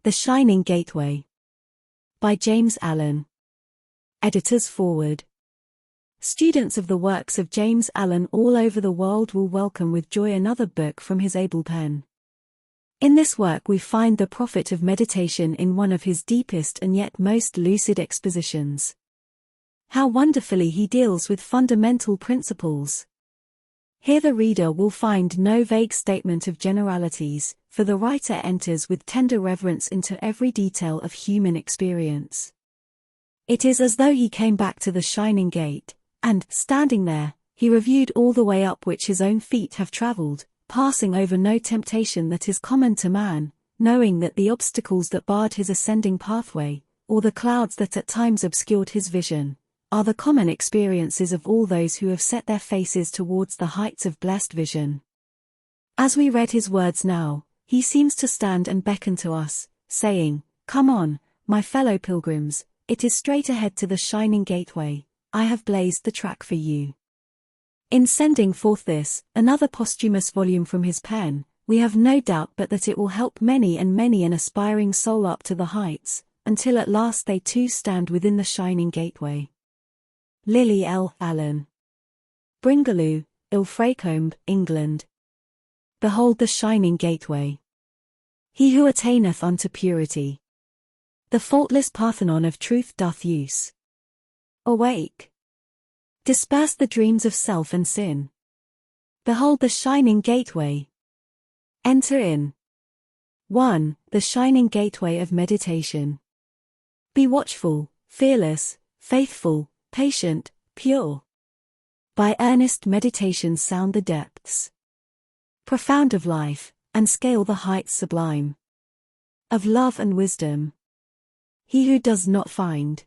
The Shining Gateway. By James Allen. Editor's Foreword. Students of the works of James Allen all over the world will welcome with joy another book from his able pen. In this work we find the profit of meditation in one of his deepest and yet most lucid expositions. How wonderfully he deals with fundamental principles. Here the reader will find no vague statement of generalities, for the writer enters with tender reverence into every detail of human experience. It is as though he came back to the shining gate, and, standing there, he reviewed all the way up which his own feet have traveled, passing over no temptation that is common to man, knowing that the obstacles that barred his ascending pathway, or the clouds that at times obscured his vision, are the common experiences of all those who have set their faces towards the heights of blessed vision. As we read his words now, he seems to stand and beckon to us, saying, "Come on, my fellow pilgrims, it is straight ahead to the shining gateway, I have blazed the track for you." In sending forth this, another posthumous volume from his pen, we have no doubt but that it will help many and many an aspiring soul up to the heights, until at last they too stand within the shining gateway. Lily L. Allen. Bringaloo, Ilfracombe, England. Behold the shining gateway. He who attaineth unto purity. The faultless Parthenon of truth doth use. Awake. Disperse the dreams of self and sin. Behold the shining gateway. Enter in. 1. The shining gateway of meditation. Be watchful, fearless, faithful, patient, pure. By earnest meditation sound the depths profound of life, and scale the heights sublime of love and wisdom. He who does not find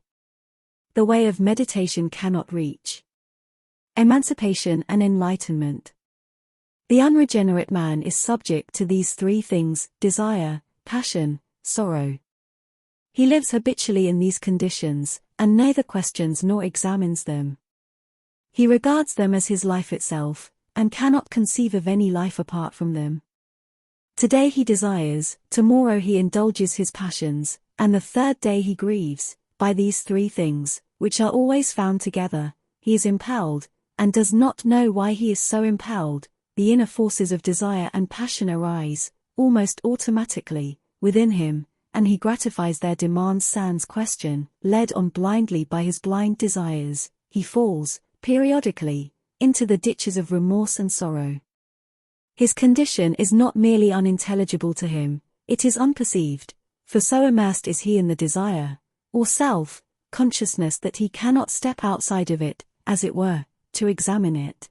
the way of meditation cannot reach emancipation and enlightenment. The unregenerate man is subject to these three things: desire, passion, sorrow. He lives habitually in these conditions, and neither questions nor examines them. He regards them as his life itself, and cannot conceive of any life apart from them. Today he desires, tomorrow he indulges his passions, and the third day he grieves. By these three things, which are always found together, he is impelled, and does not know why he is so impelled. The inner forces of desire and passion arise, almost automatically, within him, and he gratifies their demands sans question. Led on blindly by his blind desires, he falls, periodically, into the ditches of remorse and sorrow. His condition is not merely unintelligible to him, it is unperceived, for so immersed is he in the desire, or self-consciousness, that he cannot step outside of it, as it were, to examine it.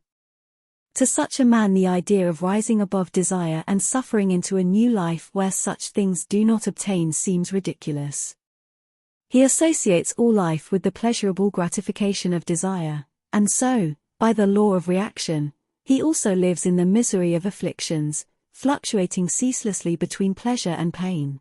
To such a man the idea of rising above desire and suffering into a new life where such things do not obtain seems ridiculous. He associates all life with the pleasurable gratification of desire, and so, by the law of reaction, he also lives in the misery of afflictions, fluctuating ceaselessly between pleasure and pain.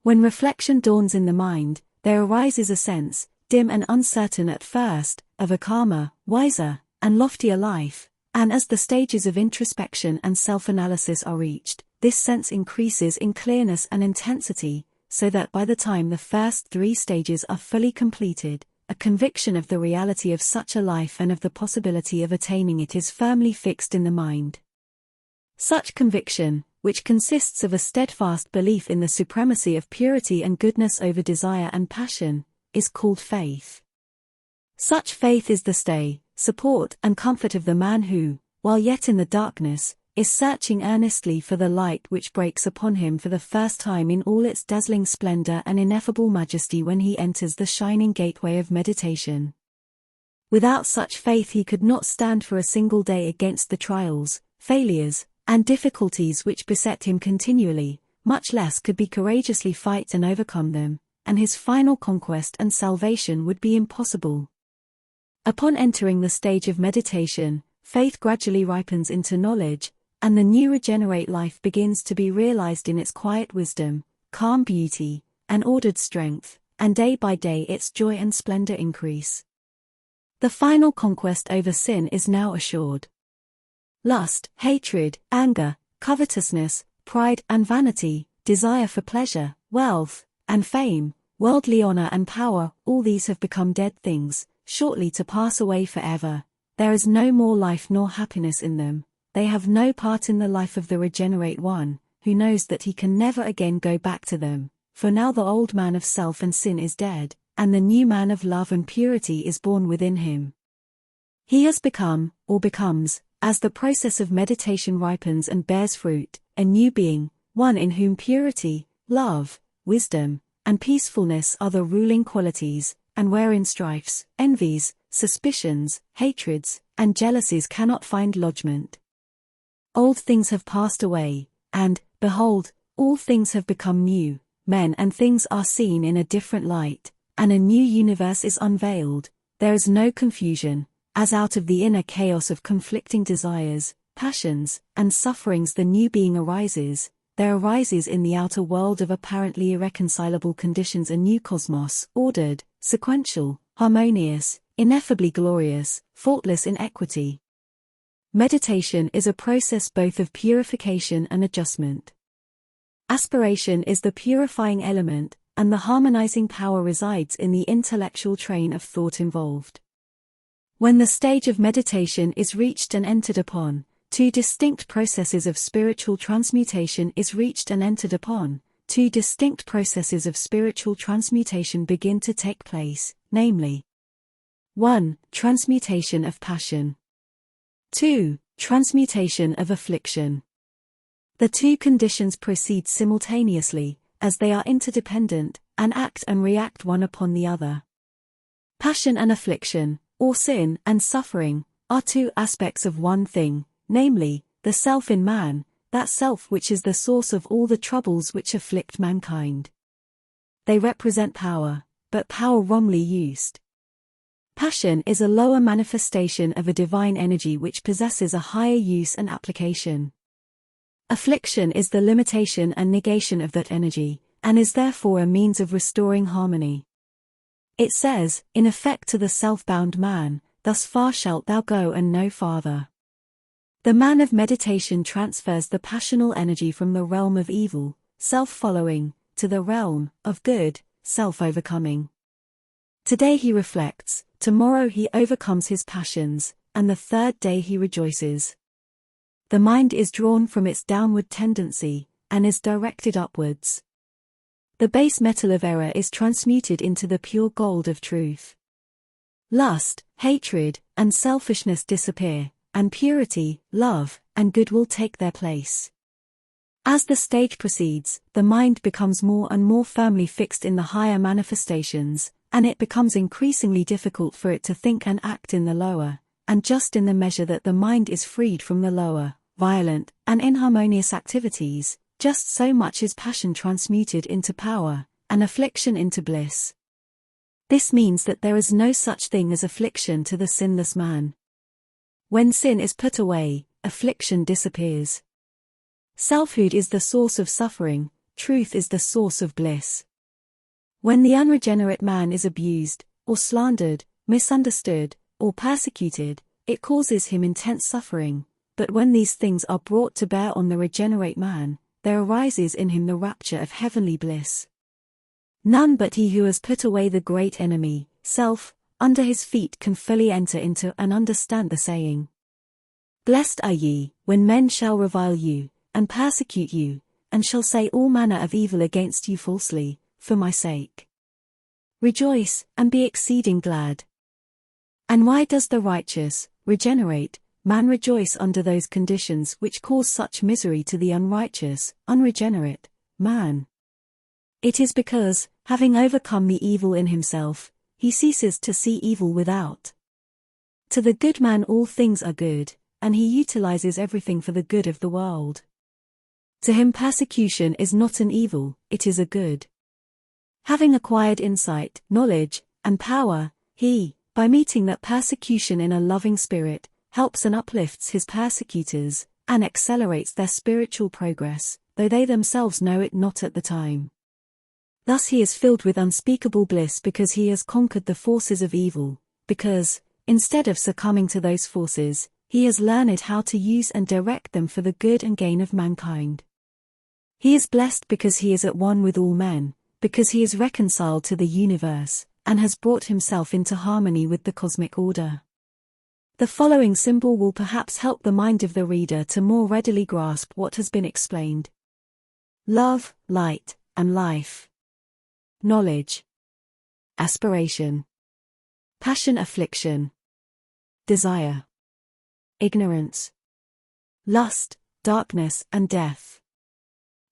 When reflection dawns in the mind, there arises a sense, dim and uncertain at first, of a calmer, wiser, and loftier life. And as the stages of introspection and self-analysis are reached, this sense increases in clearness and intensity, so that by the time the first three stages are fully completed, a conviction of the reality of such a life and of the possibility of attaining it is firmly fixed in the mind. Such conviction, which consists of a steadfast belief in the supremacy of purity and goodness over desire and passion, is called faith. Such faith is the stay, support and comfort of the man who, while yet in the darkness, is searching earnestly for the light which breaks upon him for the first time in all its dazzling splendor and ineffable majesty when he enters the shining gateway of meditation. Without such faith he could not stand for a single day against the trials, failures, and difficulties which beset him continually, much less could he courageously fight and overcome them, and his final conquest and salvation would be impossible. Upon entering the stage of meditation, faith gradually ripens into knowledge, and the new regenerate life begins to be realized in its quiet wisdom, calm beauty, and ordered strength, and day by day its joy and splendor increase. The final conquest over sin is now assured. Lust, hatred, anger, covetousness, pride and vanity, desire for pleasure, wealth, and fame, worldly honor and power, all these have become dead things, shortly to pass away forever. There is no more life nor happiness in them. They have no part in the life of the regenerate one, who knows that he can never again go back to them, for now the old man of self and sin is dead, and the new man of love and purity is born within him. He has become, or becomes, as the process of meditation ripens and bears fruit, a new being, one in whom purity, love, wisdom, and peacefulness are the ruling qualities, and wherein strifes, envies, suspicions, hatreds, and jealousies cannot find lodgment. Old things have passed away, and, behold, all things have become new. Men and things are seen in a different light, and a new universe is unveiled. There is no confusion, as out of the inner chaos of conflicting desires, passions, and sufferings the new being arises. There arises in the outer world of apparently irreconcilable conditions a new cosmos, ordered, sequential, harmonious, ineffably glorious, faultless in equity. Meditation is a process both of purification and adjustment. Aspiration is the purifying element, and the harmonizing power resides in the intellectual train of thought involved. When the stage of meditation is reached and entered upon, two distinct processes of spiritual transmutation begin to take place, namely 1. Transmutation of passion. 2. Transmutation of affliction. The two conditions proceed simultaneously, as they are interdependent, and act and react one upon the other. Passion and affliction, or sin and suffering, are two aspects of one thing, namely, the self in man, that self which is the source of all the troubles which afflict mankind. They represent power, but power wrongly used. Passion is a lower manifestation of a divine energy which possesses a higher use and application. Affliction is the limitation and negation of that energy, and is therefore a means of restoring harmony. It says, in effect to the self-bound man, thus far shalt thou go and no farther. The man of meditation transfers the passional energy from the realm of evil, self-following, to the realm of good, self-overcoming. Today he reflects, tomorrow he overcomes his passions, and the third day he rejoices. The mind is drawn from its downward tendency, and is directed upwards. The base metal of error is transmuted into the pure gold of truth. Lust, hatred, and selfishness disappear, and purity, love, and goodwill take their place. As the stage proceeds, the mind becomes more and more firmly fixed in the higher manifestations, and it becomes increasingly difficult for it to think and act in the lower, and just in the measure that the mind is freed from the lower, violent, and inharmonious activities, just so much is passion transmuted into power, and affliction into bliss. This means that there is no such thing as affliction to the sinless man. When sin is put away, affliction disappears. Selfhood is the source of suffering, truth is the source of bliss. When the unregenerate man is abused, or slandered, misunderstood, or persecuted, it causes him intense suffering, but when these things are brought to bear on the regenerate man, there arises in him the rapture of heavenly bliss. None but he who has put away the great enemy, self, under his feet can fully enter into and understand the saying. Blessed are ye, when men shall revile you, and persecute you, and shall say all manner of evil against you falsely, for my sake. Rejoice, and be exceeding glad. And why does the righteous, regenerate, man rejoice under those conditions which cause such misery to the unrighteous, unregenerate, man? It is because, having overcome the evil in himself, he ceases to see evil without. To the good man all things are good, and he utilizes everything for the good of the world. To him persecution is not an evil, it is a good. Having acquired insight, knowledge, and power, he, by meeting that persecution in a loving spirit, helps and uplifts his persecutors, and accelerates their spiritual progress, though they themselves know it not at the time. Thus he is filled with unspeakable bliss because he has conquered the forces of evil, because, instead of succumbing to those forces, he has learned how to use and direct them for the good and gain of mankind. He is blessed because he is at one with all men, because he is reconciled to the universe, and has brought himself into harmony with the cosmic order. The following symbol will perhaps help the mind of the reader to more readily grasp what has been explained. Love, light, and life. Knowledge. Aspiration. Passion, affliction. Desire. Ignorance. Lust, darkness, and death.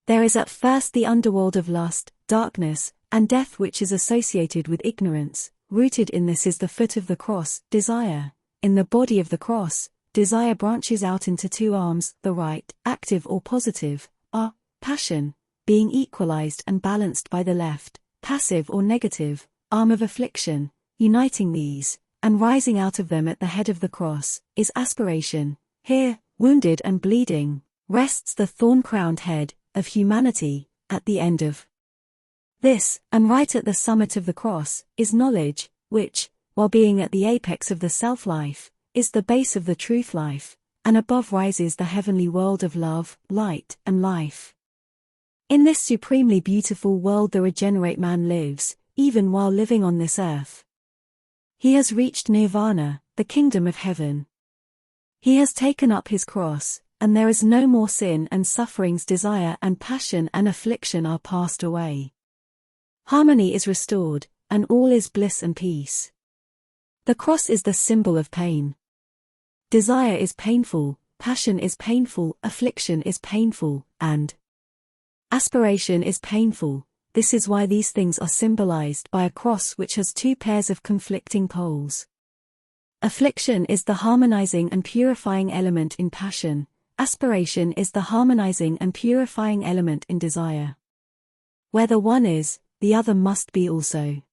There is at first the underworld of lust, darkness, and death which is associated with ignorance. Rooted in this is the foot of the cross, desire. In the body of the cross, desire branches out into two arms, the right, active or positive, are passion, being equalized and balanced by the left, passive or negative, arm of affliction. Uniting these, and rising out of them at the head of the cross, is aspiration. Here, wounded and bleeding, rests the thorn-crowned head of humanity. At the end of this, and right at the summit of the cross, is knowledge, which, while being at the apex of the self-life, is the base of the truth life, and above rises the heavenly world of love, light, and life. In this supremely beautiful world the regenerate man lives, even while living on this earth. He has reached nirvana, the kingdom of heaven. He has taken up his cross, and there is no more sin and sufferings. Desire and passion and affliction are passed away. Harmony is restored, and all is bliss and peace. The cross is the symbol of pain. Desire is painful, passion is painful, affliction is painful, and aspiration is painful. This is why these things are symbolized by a cross which has two pairs of conflicting poles. Affliction is the harmonizing and purifying element in passion. Aspiration is the harmonizing and purifying element in desire. Where the one is, the other must be also.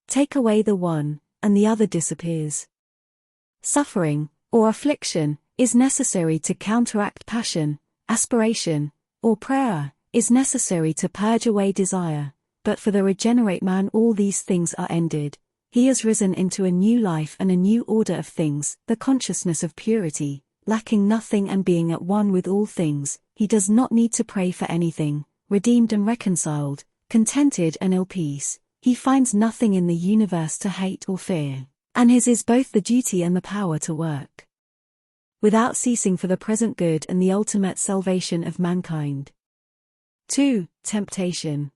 Take away the one, and the other disappears. Suffering, or affliction, is necessary to counteract passion. Aspiration, or prayer, is necessary to purge away desire, but for the regenerate man all these things are ended. He has risen into a new life and a new order of things, the consciousness of purity, lacking nothing and being at one with all things. He does not need to pray for anything, redeemed and reconciled, contented and ill peace. He finds nothing in the universe to hate or fear, and his is both the duty and the power to work without ceasing for the present good and the ultimate salvation of mankind. 2. Temptation.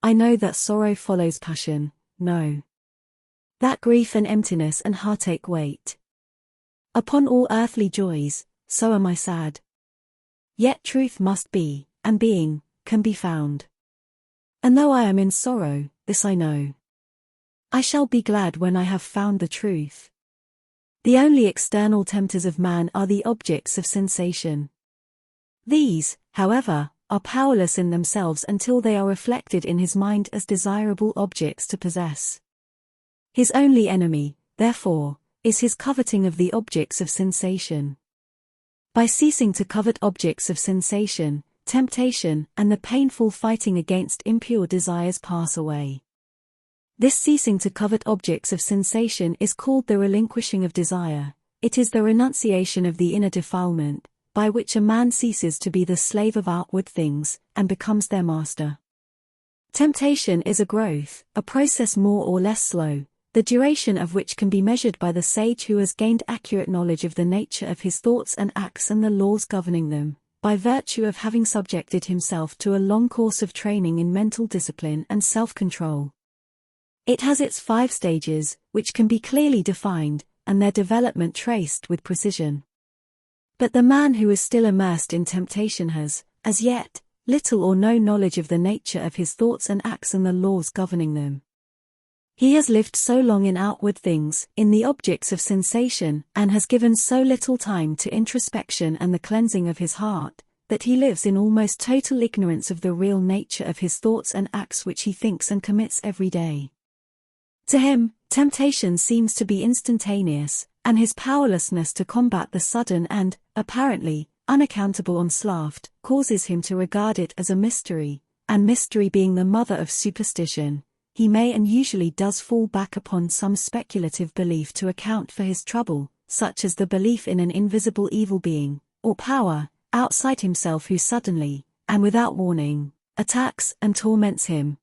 I know that sorrow follows passion, no. That grief and emptiness and heartache wait upon all earthly joys, so am I sad. Yet truth must be, and being, can be found. And though I am in sorrow, this I know. I shall be glad when I have found the truth. The only external tempters of man are the objects of sensation. These, however, are powerless in themselves until they are reflected in his mind as desirable objects to possess. His only enemy, therefore, is his coveting of the objects of sensation. By ceasing to covet objects of sensation, temptation and the painful fighting against impure desires pass away. This ceasing to covet objects of sensation is called the relinquishing of desire. It is the renunciation of the inner defilement, by which a man ceases to be the slave of outward things, and becomes their master. Temptation is a growth, a process more or less slow, the duration of which can be measured by the sage who has gained accurate knowledge of the nature of his thoughts and acts and the laws governing them, by virtue of having subjected himself to a long course of training in mental discipline and self-control. It has its 5 stages, which can be clearly defined, and their development traced with precision. But the man who is still immersed in temptation has, as yet, little or no knowledge of the nature of his thoughts and acts and the laws governing them. He has lived so long in outward things, in the objects of sensation, and has given so little time to introspection and the cleansing of his heart, that he lives in almost total ignorance of the real nature of his thoughts and acts which he thinks and commits every day. To him, temptation seems to be instantaneous, and his powerlessness to combat the sudden and, apparently, unaccountable onslaught causes him to regard it as a mystery, and mystery being the mother of superstition, he may and usually does fall back upon some speculative belief to account for his trouble, such as the belief in an invisible evil being, or power, outside himself who suddenly, and without warning, attacks and torments him.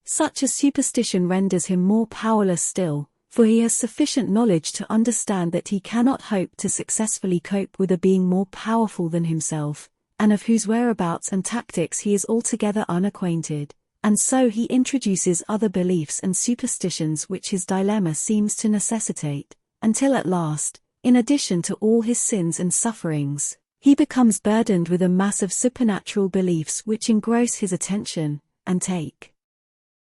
Such a superstition renders him more powerless still, for he has sufficient knowledge to understand that he cannot hope to successfully cope with a being more powerful than himself, and of whose whereabouts and tactics he is altogether unacquainted, and so he introduces other beliefs and superstitions which his dilemma seems to necessitate, until at last, in addition to all his sins and sufferings, he becomes burdened with a mass of supernatural beliefs which engross his attention, and take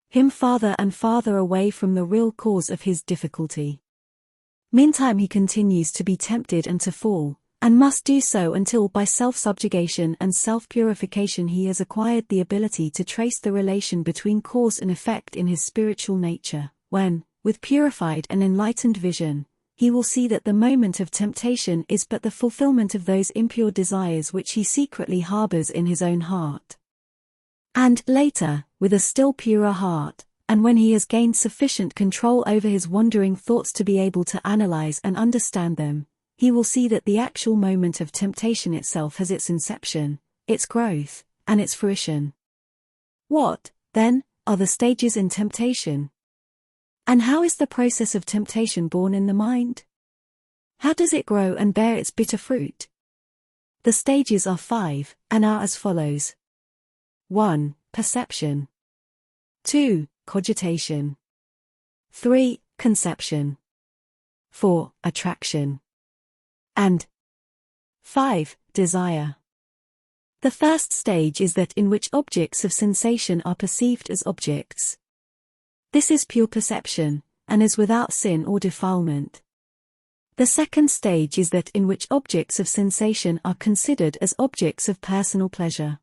him farther and farther away from the real cause of his difficulty. Meantime he continues to be tempted and to fall, and must do so until by self-subjugation and self-purification he has acquired the ability to trace the relation between cause and effect in his spiritual nature, when, with purified and enlightened vision, he will see that the moment of temptation is but the fulfillment of those impure desires which he secretly harbors in his own heart. And, later, with a still purer heart, and when he has gained sufficient control over his wandering thoughts to be able to analyze and understand them, he will see that the actual moment of temptation itself has its inception, its growth, and its fruition. What, then, are the stages in temptation? And how is the process of temptation born in the mind? How does it grow and bear its bitter fruit? The stages are 5, and are as follows. 1. Perception. 2. Cogitation. 3. Conception. 4. Attraction. And 5. Desire. The first stage is that in which objects of sensation are perceived as objects. This is pure perception, and is without sin or defilement. The second stage is that in which objects of sensation are considered as objects of personal pleasure.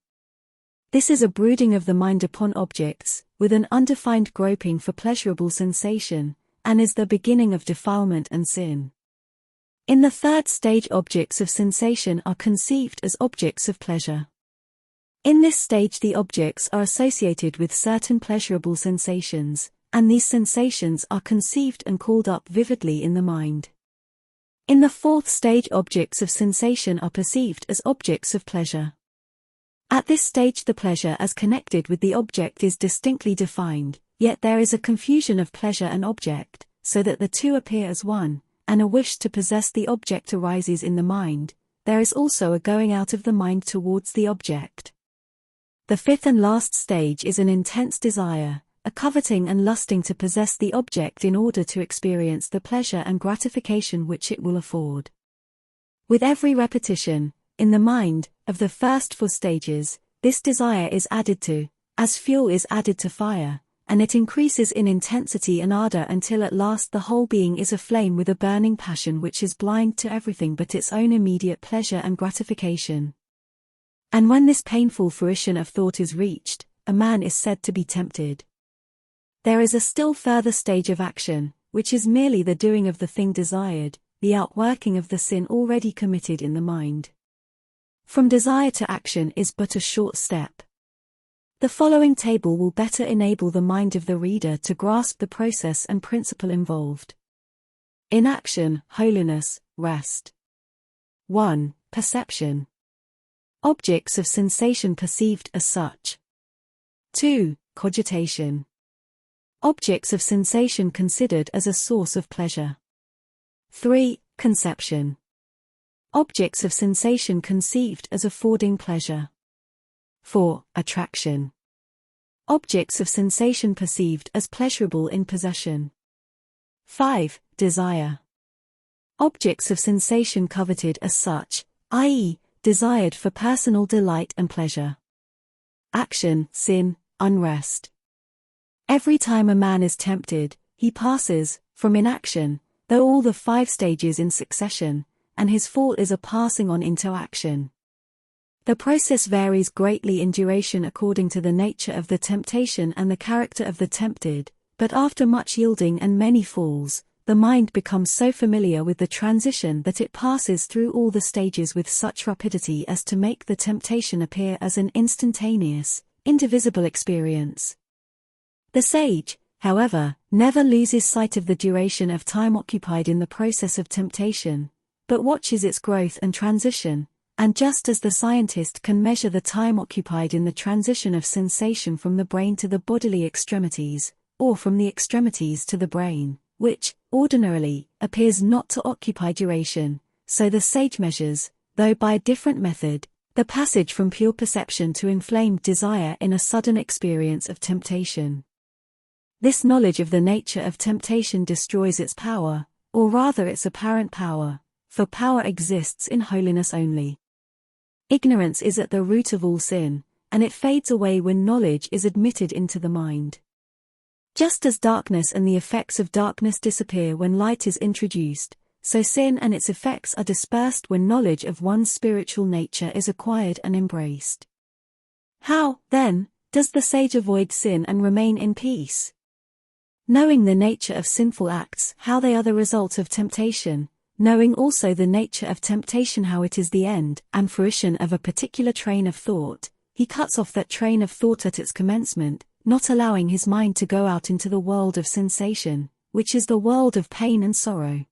This is a brooding of the mind upon objects, with an undefined groping for pleasurable sensation, and is the beginning of defilement and sin. In the third stage objects of sensation are conceived as objects of pleasure. In this stage the objects are associated with certain pleasurable sensations, and these sensations are conceived and called up vividly in the mind. In the fourth stage objects of sensation are perceived as objects of pleasure. At this stage the pleasure as connected with the object is distinctly defined, yet there is a confusion of pleasure and object, so that the two appear as one, and a wish to possess the object arises in the mind. There is also a going out of the mind towards the object. The fifth and last stage is an intense desire, a coveting and lusting to possess the object in order to experience the pleasure and gratification which it will afford. With every repetition, in the mind, of the first 4 stages, this desire is added to, as fuel is added to fire, and it increases in intensity and ardor until at last the whole being is aflame with a burning passion which is blind to everything but its own immediate pleasure and gratification. And when this painful fruition of thought is reached, a man is said to be tempted. There is a still further stage of action, which is merely the doing of the thing desired, the outworking of the sin already committed in the mind. From desire to action is but a short step. The following table will better enable the mind of the reader to grasp the process and principle involved. In action, holiness, rest. 1. Perception. Objects of sensation perceived as such. 2. Cogitation. Objects of sensation considered as a source of pleasure. 3. Conception. Objects of sensation conceived as affording pleasure. 4. Attraction. Objects of sensation perceived as pleasurable in possession. 5. Desire. Objects of sensation coveted as such, i.e., desired for personal delight and pleasure. Action, sin, unrest. Every time a man is tempted, he passes, from inaction, though all the 5 stages in succession, and his fall is a passing on into action. The process varies greatly in duration according to the nature of the temptation and the character of the tempted, but after much yielding and many falls, the mind becomes so familiar with the transition that it passes through all the stages with such rapidity as to make the temptation appear as an instantaneous, indivisible experience. The sage, however, never loses sight of the duration of time occupied in the process of temptation, but watches its growth and transition, And just as the scientist can measure the time occupied in the transition of sensation from the brain to the bodily extremities, or from the extremities to the brain, which, ordinarily, appears not to occupy duration, so the sage measures, though by a different method, the passage from pure perception to inflamed desire in a sudden experience of temptation. This knowledge of the nature of temptation destroys its power, or rather its apparent power, for power exists in holiness only. Ignorance is at the root of all sin, and it fades away when knowledge is admitted into the mind. Just as darkness and the effects of darkness disappear when light is introduced, so sin and its effects are dispersed when knowledge of one's spiritual nature is acquired and embraced. How, then, does the sage avoid sin and remain in peace? Knowing the nature of sinful acts, how they are the result of temptation, knowing also the nature of temptation, how it is the end and fruition of a particular train of thought, he cuts off that train of thought at its commencement, not allowing his mind to go out into the world of sensation, which is the world of pain and sorrow.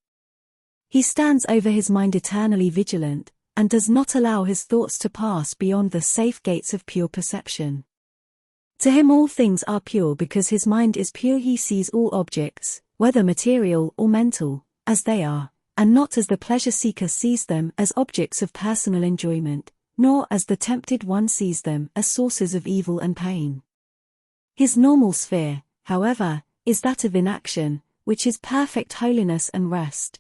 He stands over his mind eternally vigilant, and does not allow his thoughts to pass beyond the safe gates of pure perception. To him all things are pure because his mind is pure. He sees all objects, whether material or mental, as they are, and not as the pleasure-seeker sees them as objects of personal enjoyment, nor as the tempted one sees them as sources of evil and pain. His normal sphere, however, is that of inaction, which is perfect holiness and rest.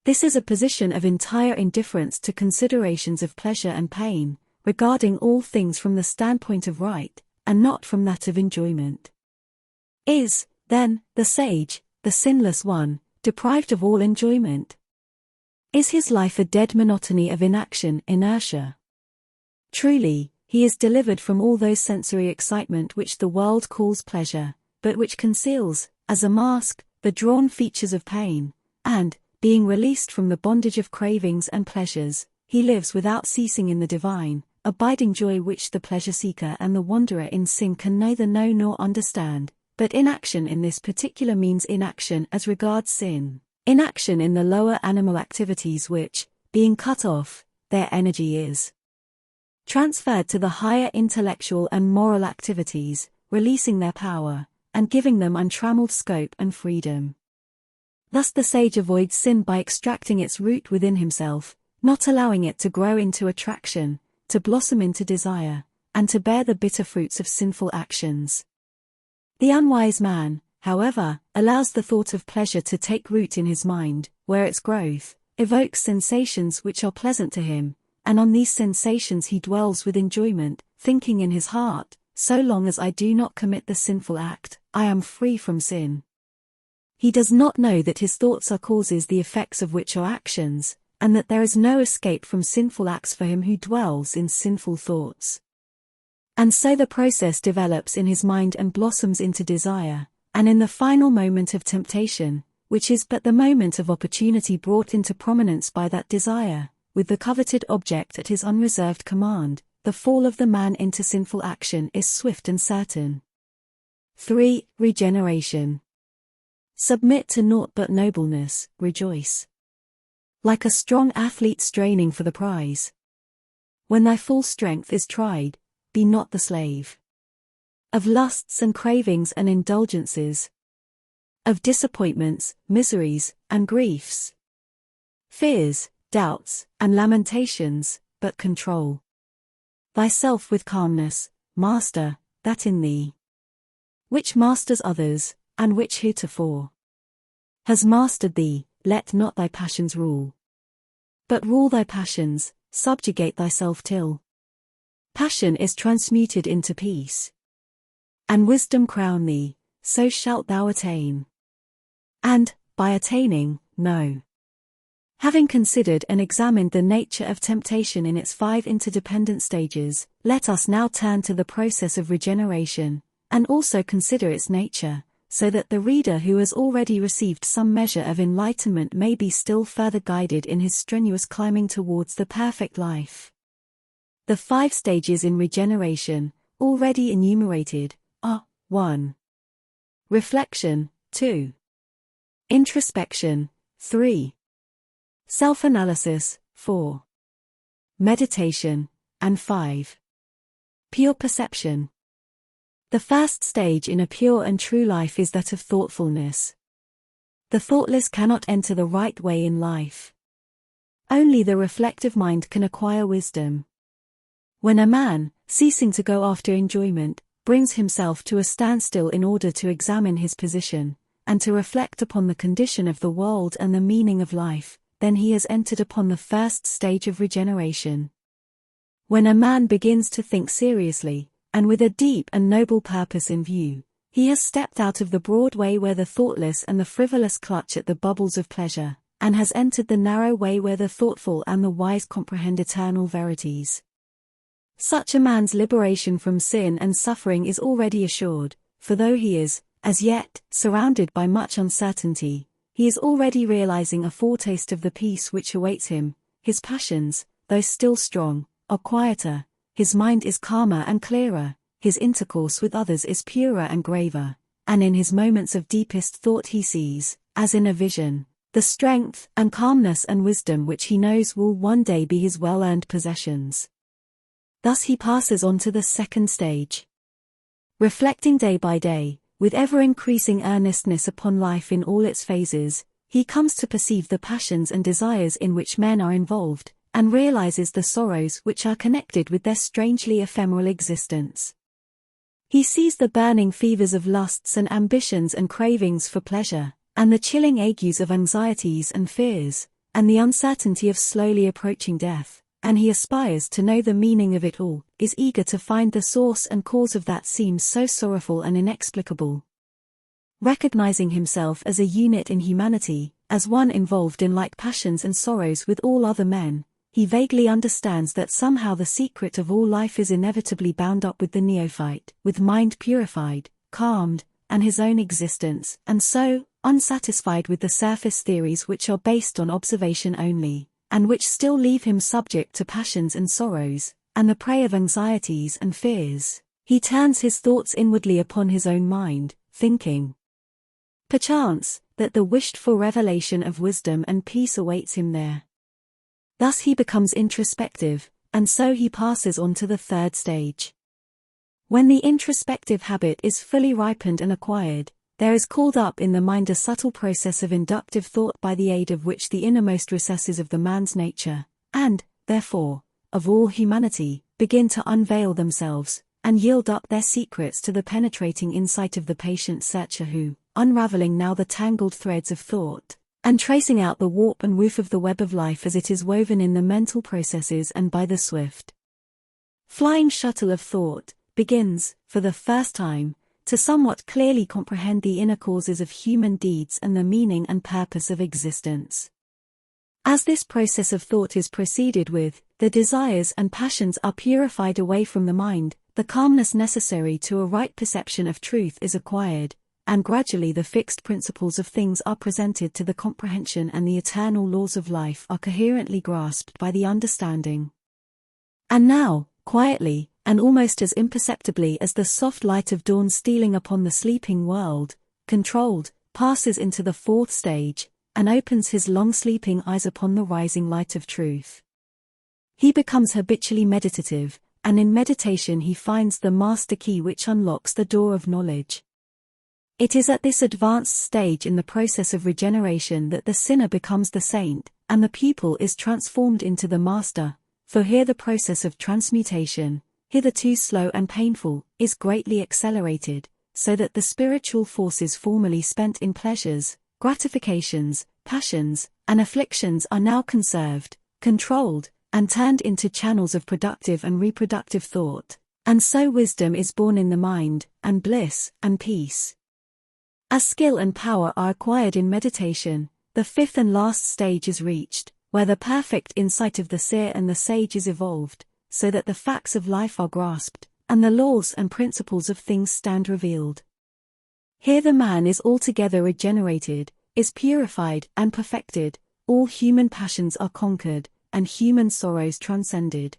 This is a position of entire indifference to considerations of pleasure and pain, regarding all things from the standpoint of right, and not from that of enjoyment. Is, then, the sage, the sinless one, deprived of all enjoyment? Is his life a dead monotony of inaction, inertia? Truly, he is delivered from all those sensory excitement which the world calls pleasure, but which conceals, as a mask, the drawn features of pain, and, being released from the bondage of cravings and pleasures, he lives without ceasing in the divine, abiding joy which the pleasure-seeker and the wanderer in sin can neither know nor understand, but inaction in this particular means inaction as regards sin, inaction in the lower animal activities which, being cut off, their energy is transferred to the higher intellectual and moral activities, releasing their power, and giving them untrammeled scope and freedom. Thus the sage avoids sin by extracting its root within himself, not allowing it to grow into attraction, to blossom into desire, and to bear the bitter fruits of sinful actions. The unwise man, however, allows the thought of pleasure to take root in his mind, where its growth evokes sensations which are pleasant to him, and on these sensations he dwells with enjoyment, thinking in his heart, so long as I do not commit the sinful act, I am free from sin. He does not know that his thoughts are causes the effects of which are actions, and that there is no escape from sinful acts for him who dwells in sinful thoughts. And so the process develops in his mind and blossoms into desire, and in the final moment of temptation, which is but the moment of opportunity brought into prominence by that desire, with the coveted object at his unreserved command, the fall of the man into sinful action is swift and certain. 3. Regeneration. Submit to naught but nobleness, rejoice. Like a strong athlete straining for the prize. When thy full strength is tried, be not the slave of lusts and cravings and indulgences, of disappointments, miseries, and griefs, fears, doubts, and lamentations, but control thyself with calmness, master, that in thee, which masters others, and which heretofore has mastered thee. Let not thy passions rule, but rule thy passions, subjugate thyself till passion is transmuted into peace, and wisdom crown thee, so shalt thou attain. And, by attaining, know. Having considered and examined the nature of temptation in its 5 interdependent stages, let us now turn to the process of regeneration, and also consider its nature, so that the reader who has already received some measure of enlightenment may be still further guided in his strenuous climbing towards the perfect life. The 5 stages in regeneration, already enumerated, are 1. Reflection, 2. Introspection, 3. Self-analysis, 4. meditation, and 5. Pure perception. The first stage in a pure and true life is that of thoughtfulness. The thoughtless cannot enter the right way in life. Only the reflective mind can acquire wisdom. When a man, ceasing to go after enjoyment, brings himself to a standstill in order to examine his position, and to reflect upon the condition of the world and the meaning of life, then he has entered upon the first stage of regeneration. When a man begins to think seriously, and with a deep and noble purpose in view, he has stepped out of the broad way where the thoughtless and the frivolous clutch at the bubbles of pleasure, and has entered the narrow way where the thoughtful and the wise comprehend eternal verities. Such a man's liberation from sin and suffering is already assured, for though he is, as yet, surrounded by much uncertainty, he is already realizing a foretaste of the peace which awaits him. His passions, though still strong, are quieter, his mind is calmer and clearer, his intercourse with others is purer and graver, and in his moments of deepest thought he sees, as in a vision, the strength and calmness and wisdom which he knows will one day be his well-earned possessions. Thus he passes on to the second stage. Reflecting day by day, with ever-increasing earnestness upon life in all its phases, he comes to perceive the passions and desires in which men are involved, and realizes the sorrows which are connected with their strangely ephemeral existence. He sees the burning fevers of lusts and ambitions and cravings for pleasure, and the chilling agues of anxieties and fears, and the uncertainty of slowly approaching death. And he aspires to know the meaning of it all, is eager to find the source and cause of that seems so sorrowful and inexplicable. Recognizing himself as a unit in humanity, as one involved in like passions and sorrows with all other men, he vaguely understands that somehow the secret of all life is inevitably bound up with the neophyte, with mind purified, calmed, and his own existence, and so, unsatisfied with the surface theories which are based on observation only, and which still leave him subject to passions and sorrows, and the prey of anxieties and fears, he turns his thoughts inwardly upon his own mind, thinking, perchance, that the wished-for revelation of wisdom and peace awaits him there. Thus he becomes introspective, and so he passes on to the third stage. When the introspective habit is fully ripened and acquired, there is called up in the mind a subtle process of inductive thought by the aid of which the innermost recesses of the man's nature, and, therefore, of all humanity, begin to unveil themselves, and yield up their secrets to the penetrating insight of the patient searcher who, unraveling now the tangled threads of thought, and tracing out the warp and woof of the web of life as it is woven in the mental processes and by the swift flying shuttle of thought, begins, for the first time, to somewhat clearly comprehend the inner causes of human deeds and the meaning and purpose of existence. As this process of thought is proceeded with, the desires and passions are purified away from the mind, the calmness necessary to a right perception of truth is acquired, and gradually the fixed principles of things are presented to the comprehension and the eternal laws of life are coherently grasped by the understanding. And now, quietly, and almost as imperceptibly as the soft light of dawn stealing upon the sleeping world, controlled, passes into the fourth stage, and opens his long-sleeping eyes upon the rising light of truth. He becomes habitually meditative, and in meditation he finds the master key which unlocks the door of knowledge. It is at this advanced stage in the process of regeneration that the sinner becomes the saint, and the pupil is transformed into the master, for here the process of transmutation, hitherto slow and painful, is greatly accelerated, so that the spiritual forces formerly spent in pleasures, gratifications, passions, and afflictions are now conserved, controlled, and turned into channels of productive and reproductive thought, and so wisdom is born in the mind, and bliss, and peace. As skill and power are acquired in meditation, the fifth and last stage is reached, where the perfect insight of the seer and the sage is evolved, so that the facts of life are grasped, and the laws and principles of things stand revealed. Here the man is altogether regenerated, is purified and perfected, all human passions are conquered, and human sorrows transcended.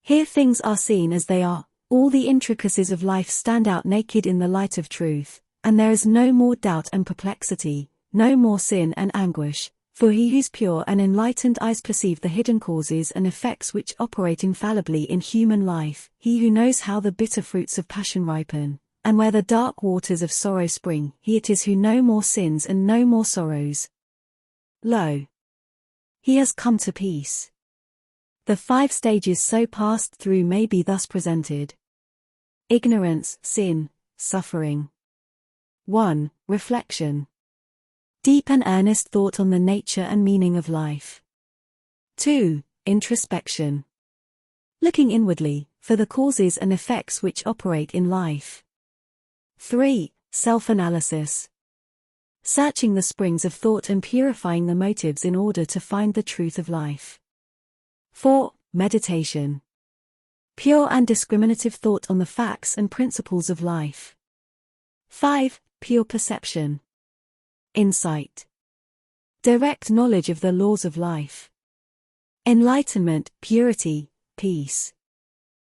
Here things are seen as they are, all the intricacies of life stand out naked in the light of truth, and there is no more doubt and perplexity, no more sin and anguish, For he whose pure and enlightened eyes perceive the hidden causes and effects which operate infallibly in human life, he who knows how the bitter fruits of passion ripen, and where the dark waters of sorrow spring, he it is who no more sins and no more sorrows. Lo! He has come to peace. The 5 stages so passed through may be thus presented. Ignorance, sin, suffering. 1. Reflection. Deep and earnest thought on the nature and meaning of life. 2. Introspection. Looking inwardly, for the causes and effects which operate in life. 3. Self-analysis. Searching the springs of thought and purifying the motives in order to find the truth of life. 4. Meditation. Pure and discriminative thought on the facts and principles of life. 5. Pure perception. Insight. Direct knowledge of the laws of life. Enlightenment, purity, peace.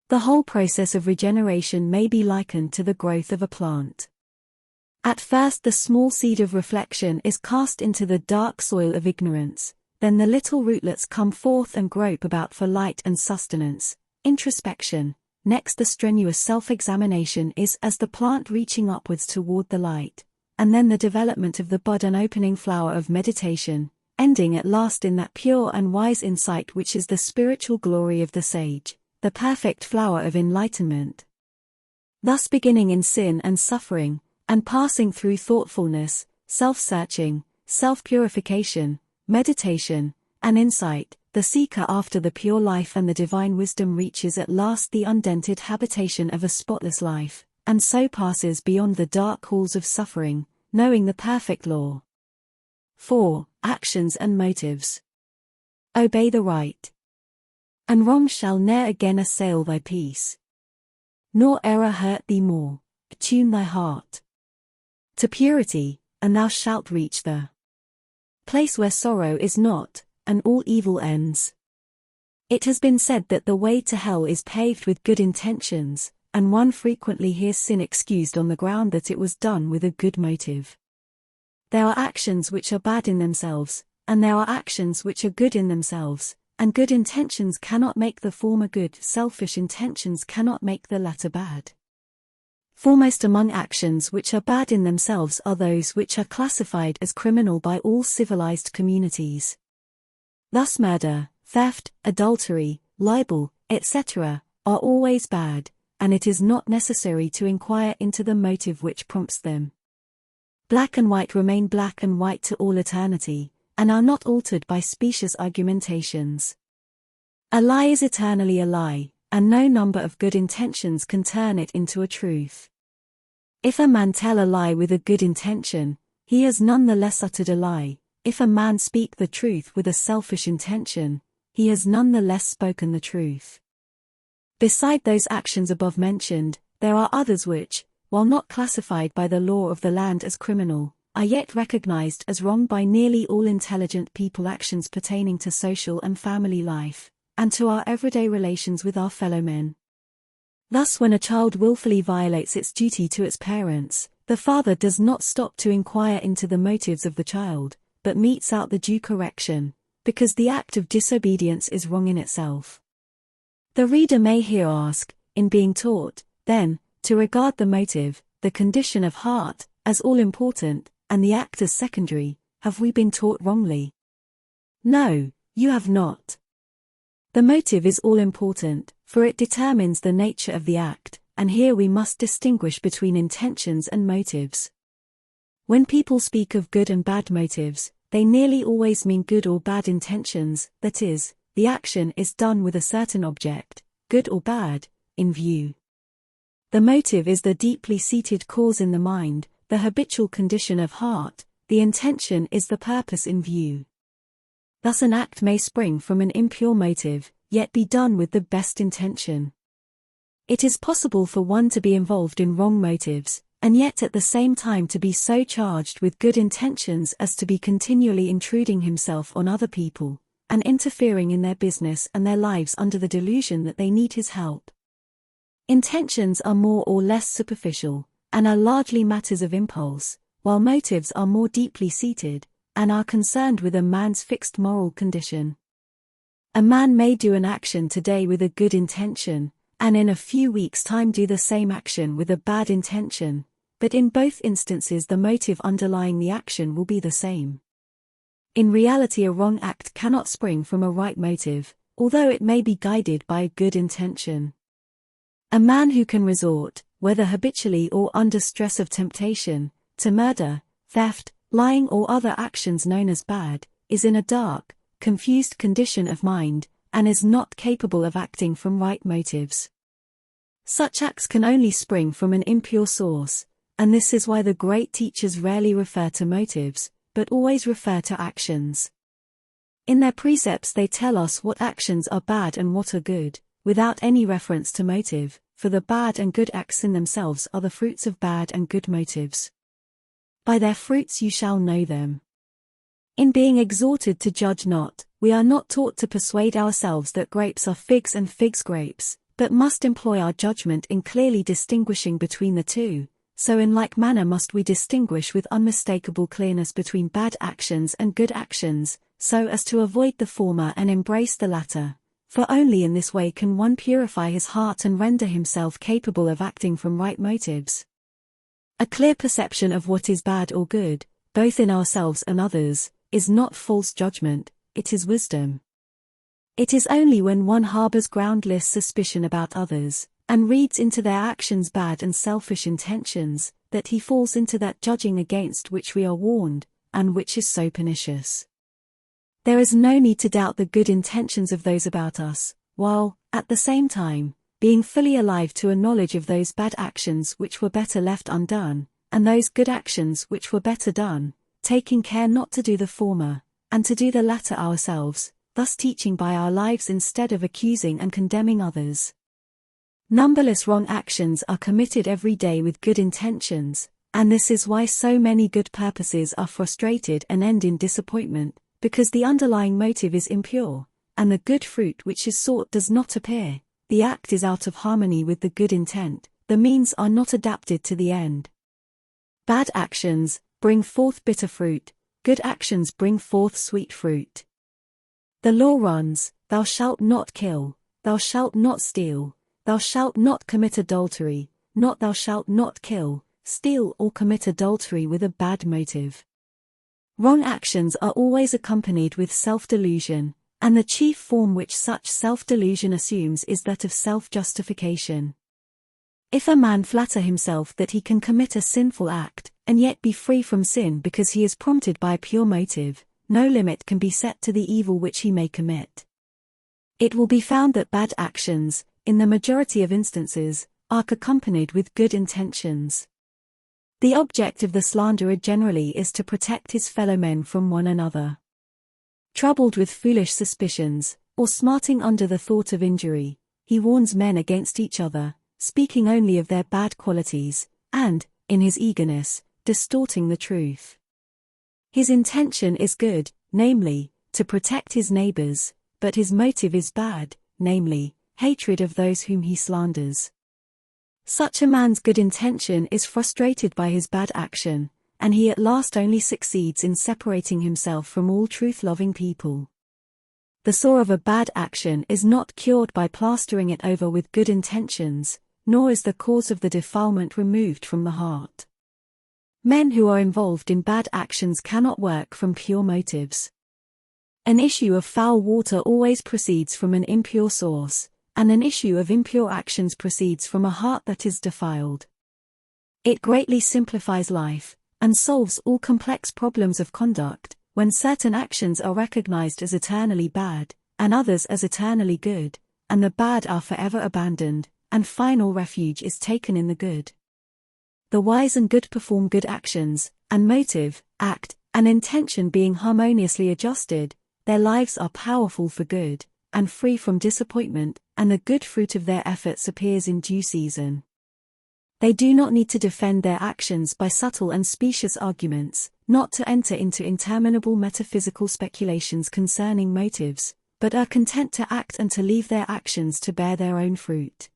The whole process of regeneration may be likened to the growth of a plant. At first the small seed of reflection is cast into the dark soil of ignorance, then the little rootlets come forth and grope about for light and sustenance. Introspection. Next the strenuous self-examination is as the plant reaching upwards toward the light, and then the development of the bud and opening flower of meditation, ending at last in that pure and wise insight which is the spiritual glory of the sage, the perfect flower of enlightenment. Thus beginning in sin and suffering, and passing through thoughtfulness, self-searching, self-purification, meditation, and insight, the seeker after the pure life and the divine wisdom reaches at last the undented habitation of a spotless life, and so passes beyond the dark halls of suffering, knowing the perfect law. 4. Actions and motives. Obey the right, and wrong shall ne'er again assail thy peace, nor error hurt thee more. Attune thy heart to purity, and thou shalt reach the place where sorrow is not, and all evil ends. It has been said that the way to hell is paved with good intentions, and one frequently hears sin excused on the ground that it was done with a good motive. There are actions which are bad in themselves, and there are actions which are good in themselves, and good intentions cannot make the former good, selfish intentions cannot make the latter bad. Foremost among actions which are bad in themselves are those which are classified as criminal by all civilized communities. Thus murder, theft, adultery, libel, etc., are always bad, and it is not necessary to inquire into the motive which prompts them. Black and white remain black and white to all eternity, and are not altered by specious argumentations. A lie is eternally a lie, and no number of good intentions can turn it into a truth. If a man tell a lie with a good intention, he has none the less uttered a lie. If a man speak the truth with a selfish intention, he has none the less spoken the truth. Beside those actions above mentioned, there are others which, while not classified by the law of the land as criminal, are yet recognized as wrong by nearly all intelligent people. Actions pertaining to social and family life, and to our everyday relations with our fellow men. Thus when a child willfully violates its duty to its parents, the father does not stop to inquire into the motives of the child, but metes out the due correction, because the act of disobedience is wrong in itself. The reader may here ask, in being taught, then, to regard the motive, the condition of heart, as all important, and the act as secondary, have we been taught wrongly? No, you have not. The motive is all important, for it determines the nature of the act, and here we must distinguish between intentions and motives. When people speak of good and bad motives, they nearly always mean good or bad intentions, that is, the action is done with a certain object, good or bad, in view. The motive is the deeply seated cause in the mind, the habitual condition of heart, the intention is the purpose in view. Thus an act may spring from an impure motive, yet be done with the best intention. It is possible for one to be involved in wrong motives, and yet at the same time to be so charged with good intentions as to be continually intruding himself on other people, and interfering in their business and their lives under the delusion that they need his help. Intentions are more or less superficial, and are largely matters of impulse, while motives are more deeply seated, and are concerned with a man's fixed moral condition. A man may do an action today with a good intention, and in a few weeks' time do the same action with a bad intention, but in both instances the motive underlying the action will be the same. In reality, a wrong act cannot spring from a right motive, although it may be guided by a good intention. A man who can resort, whether habitually or under stress of temptation, to murder, theft, lying or other actions known as bad, is in a dark, confused condition of mind, and is not capable of acting from right motives. Such acts can only spring from an impure source, and this is why the great teachers rarely refer to motives, but always refer to actions. In their precepts they tell us what actions are bad and what are good, without any reference to motive, for the bad and good acts in themselves are the fruits of bad and good motives. By their fruits you shall know them. In being exhorted to judge not, we are not taught to persuade ourselves that grapes are figs and figs grapes, but must employ our judgment in clearly distinguishing between the two. So in like manner must we distinguish with unmistakable clearness between bad actions and good actions, so as to avoid the former and embrace the latter, for only in this way can one purify his heart and render himself capable of acting from right motives. A clear perception of what is bad or good, both in ourselves and others, is not false judgment, it is wisdom. It is only when one harbors groundless suspicion about others, and reads into their actions bad and selfish intentions, that he falls into that judging against which we are warned, and which is so pernicious. There is no need to doubt the good intentions of those about us, while, at the same time, being fully alive to a knowledge of those bad actions which were better left undone, and those good actions which were better done, taking care not to do the former, and to do the latter ourselves, thus teaching by our lives instead of accusing and condemning others. Numberless wrong actions are committed every day with good intentions, and this is why so many good purposes are frustrated and end in disappointment, because the underlying motive is impure, and the good fruit which is sought does not appear, the act is out of harmony with the good intent, the means are not adapted to the end. Bad actions bring forth bitter fruit, good actions bring forth sweet fruit. The law runs, thou shalt not kill, thou shalt not steal, thou shalt not commit adultery, not thou shalt not kill, steal or commit adultery with a bad motive. Wrong actions are always accompanied with self-delusion, and the chief form which such self-delusion assumes is that of self-justification. If a man flatter himself that he can commit a sinful act, and yet be free from sin because he is prompted by a pure motive, no limit can be set to the evil which he may commit. It will be found that bad actions, in the majority of instances, are accompanied with good intentions. The object of the slanderer generally is to protect his fellow men from one another. Troubled with foolish suspicions, or smarting under the thought of injury, he warns men against each other, speaking only of their bad qualities, and, in his eagerness, distorting the truth. His intention is good, namely, to protect his neighbors, but his motive is bad, namely, hatred of those whom he slanders. Such a man's good intention is frustrated by his bad action, and he at last only succeeds in separating himself from all truth-loving people. The sore of a bad action is not cured by plastering it over with good intentions, nor is the cause of the defilement removed from the heart. Men who are involved in bad actions cannot work from pure motives. An issue of foul water always proceeds from an impure source, and an issue of impure actions proceeds from a heart that is defiled. It greatly simplifies life, and solves all complex problems of conduct, when certain actions are recognized as eternally bad, and others as eternally good, and the bad are forever abandoned, and final refuge is taken in the good. The wise and good perform good actions, and motive, act, and intention being harmoniously adjusted, their lives are powerful for good, and free from disappointment, and the good fruit of their efforts appears in due season. They do not need to defend their actions by subtle and specious arguments, not to enter into interminable metaphysical speculations concerning motives, but are content to act and to leave their actions to bear their own fruit.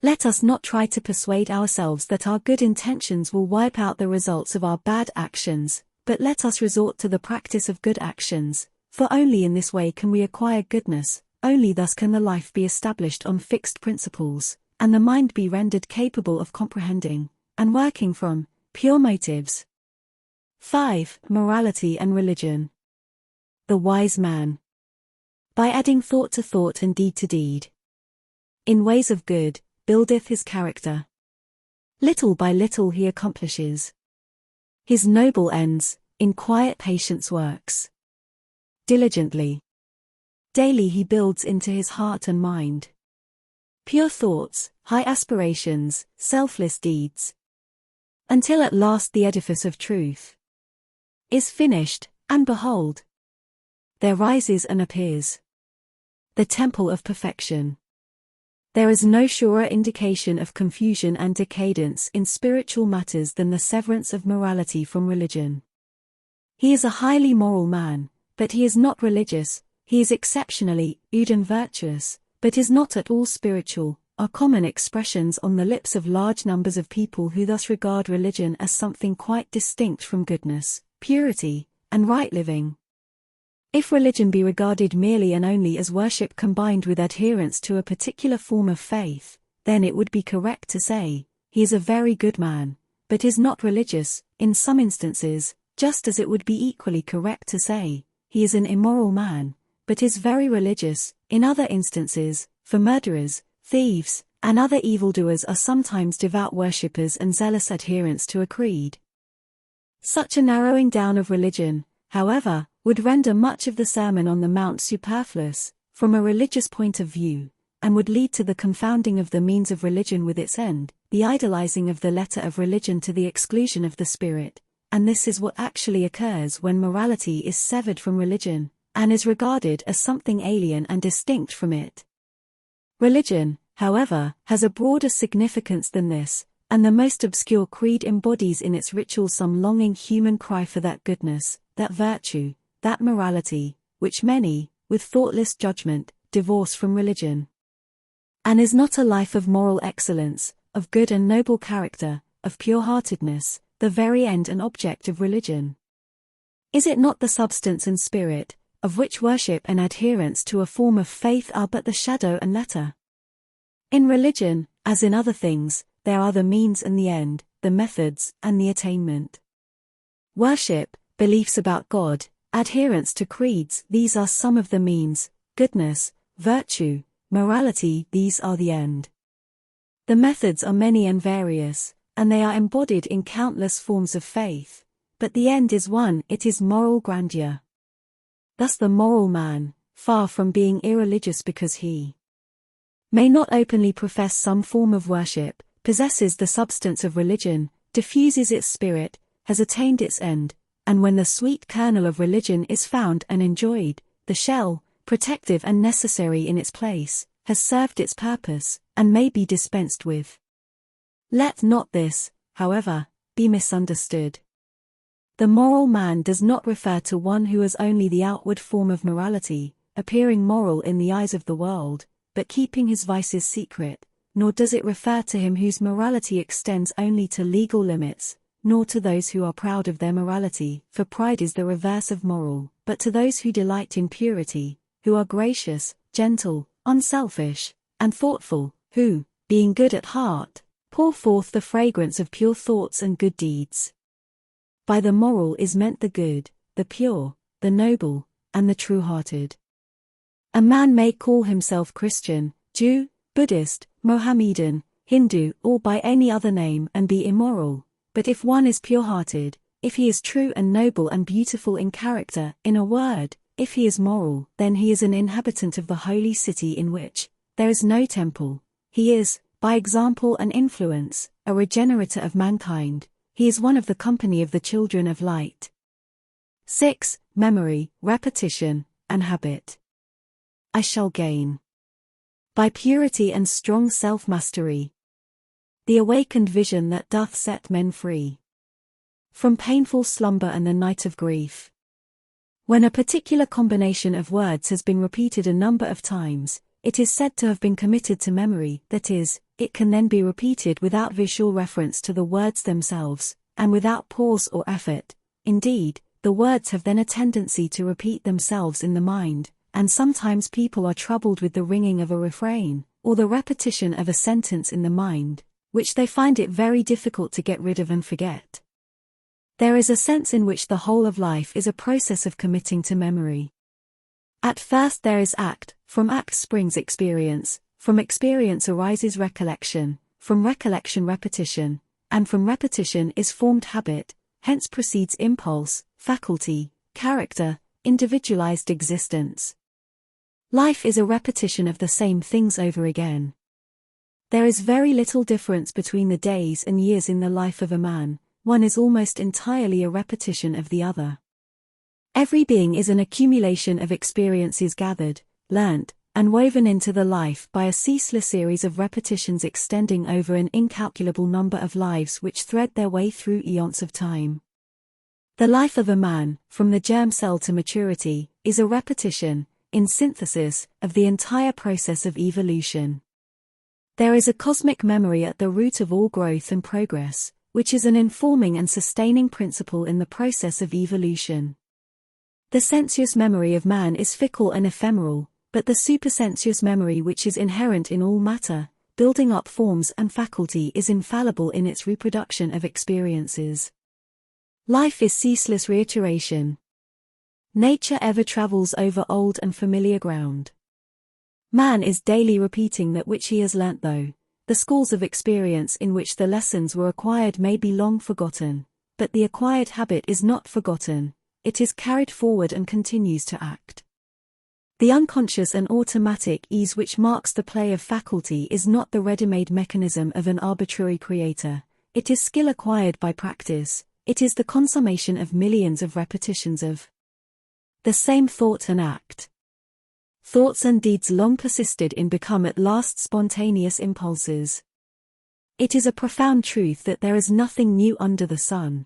Let us not try to persuade ourselves that our good intentions will wipe out the results of our bad actions, but let us resort to the practice of good actions, for only in this way can we acquire goodness, only thus can the life be established on fixed principles, and the mind be rendered capable of comprehending, and working from, pure motives. 5. Morality and religion. The wise man. By adding thought to thought and deed to deed, in ways of good, buildeth his character. Little by little he accomplishes his noble ends, in quiet patience works diligently. Daily he builds into his heart and mind pure thoughts, high aspirations, selfless deeds, until at last the edifice of truth is finished, and behold, there rises and appears the temple of perfection. There is no surer indication of confusion and decadence in spiritual matters than the severance of morality from religion. He is a highly moral man, but he is not religious. He is exceptionally good and virtuous, but is not at all spiritual, are common expressions on the lips of large numbers of people who thus regard religion as something quite distinct from goodness, purity, and right living. If religion be regarded merely and only as worship combined with adherence to a particular form of faith, then it would be correct to say, he is a very good man, but is not religious, in some instances, just as it would be equally correct to say, he is an immoral man, but is very religious, in other instances, for murderers, thieves, and other evildoers are sometimes devout worshippers and zealous adherents to a creed. Such a narrowing down of religion, however, would render much of the Sermon on the Mount superfluous, from a religious point of view, and would lead to the confounding of the means of religion with its end, the idolizing of the letter of religion to the exclusion of the spirit, and this is what actually occurs when morality is severed from religion, and is regarded as something alien and distinct from it. Religion, however, has a broader significance than this, and the most obscure creed embodies in its ritual some longing human cry for that goodness, that virtue, that morality, which many, with thoughtless judgment, divorce from religion. And is not a life of moral excellence, of good and noble character, of pure-heartedness, the very end and object of religion? Is it not the substance and spirit, of which worship and adherence to a form of faith are but the shadow and letter? In religion, as in other things, there are the means and the end, the methods and the attainment. Worship, beliefs about God, adherence to creeds, these are some of the means, goodness, virtue, morality, these are the end. The methods are many and various, and they are embodied in countless forms of faith, but the end is one, it is moral grandeur. Thus the moral man, far from being irreligious because he may not openly profess some form of worship, possesses the substance of religion, diffuses its spirit, has attained its end, and when the sweet kernel of religion is found and enjoyed, the shell, protective and necessary in its place, has served its purpose, and may be dispensed with. Let not this, however, be misunderstood. The moral man does not refer to one who has only the outward form of morality, appearing moral in the eyes of the world, but keeping his vices secret, nor does it refer to him whose morality extends only to legal limits, nor to those who are proud of their morality, for pride is the reverse of moral, but to those who delight in purity, who are gracious, gentle, unselfish, and thoughtful, who, being good at heart, pour forth the fragrance of pure thoughts and good deeds. By the moral is meant the good, the pure, the noble, and the true-hearted. A man may call himself Christian, Jew, Buddhist, Mohammedan, Hindu, or by any other name and be immoral, but if one is pure-hearted, if he is true and noble and beautiful in character, in a word, if he is moral, then he is an inhabitant of the holy city in which there is no temple. He is, by example and influence, a regenerator of mankind. He is one of the company of the children of light. 6. Memory, repetition, and habit. I shall gain by purity and strong self-mastery the awakened vision that doth set men free from painful slumber and the night of grief. When a particular combination of words has been repeated a number of times, it is said to have been committed to memory, that is, it can then be repeated without visual reference to the words themselves, and without pause or effort, Indeed, the words have then a tendency to repeat themselves in the mind, and sometimes people are troubled with the ringing of a refrain, or the repetition of a sentence in the mind, which they find it very difficult to get rid of and forget. There is a sense in which the whole of life is a process of committing to memory. At first there is act, from act springs experience, from experience arises recollection, from recollection repetition, and from repetition is formed habit, hence proceeds impulse, faculty, character, individualized existence. Life is a repetition of the same things over again. There is very little difference between the days and years in the life of a man, one is almost entirely a repetition of the other. Every being is an accumulation of experiences gathered, learnt, and woven into the life by a ceaseless series of repetitions extending over an incalculable number of lives which thread their way through eons of time. The life of a man, from the germ cell to maturity, is a repetition, in synthesis, of the entire process of evolution. There is a cosmic memory at the root of all growth and progress, which is an informing and sustaining principle in the process of evolution. The sensuous memory of man is fickle and ephemeral, but the supersensuous memory which is inherent in all matter, building up forms and faculty, is infallible in its reproduction of experiences. Life is ceaseless reiteration. Nature ever travels over old and familiar ground. Man is daily repeating that which he has learnt, though the schools of experience in which the lessons were acquired may be long forgotten, but the acquired habit is not forgotten, it is carried forward and continues to act. The unconscious and automatic ease which marks the play of faculty is not the ready-made mechanism of an arbitrary creator, it is skill acquired by practice, it is the consummation of millions of repetitions of the same thought and act. Thoughts and deeds long persisted in become at last spontaneous impulses. It is a profound truth that there is nothing new under the sun.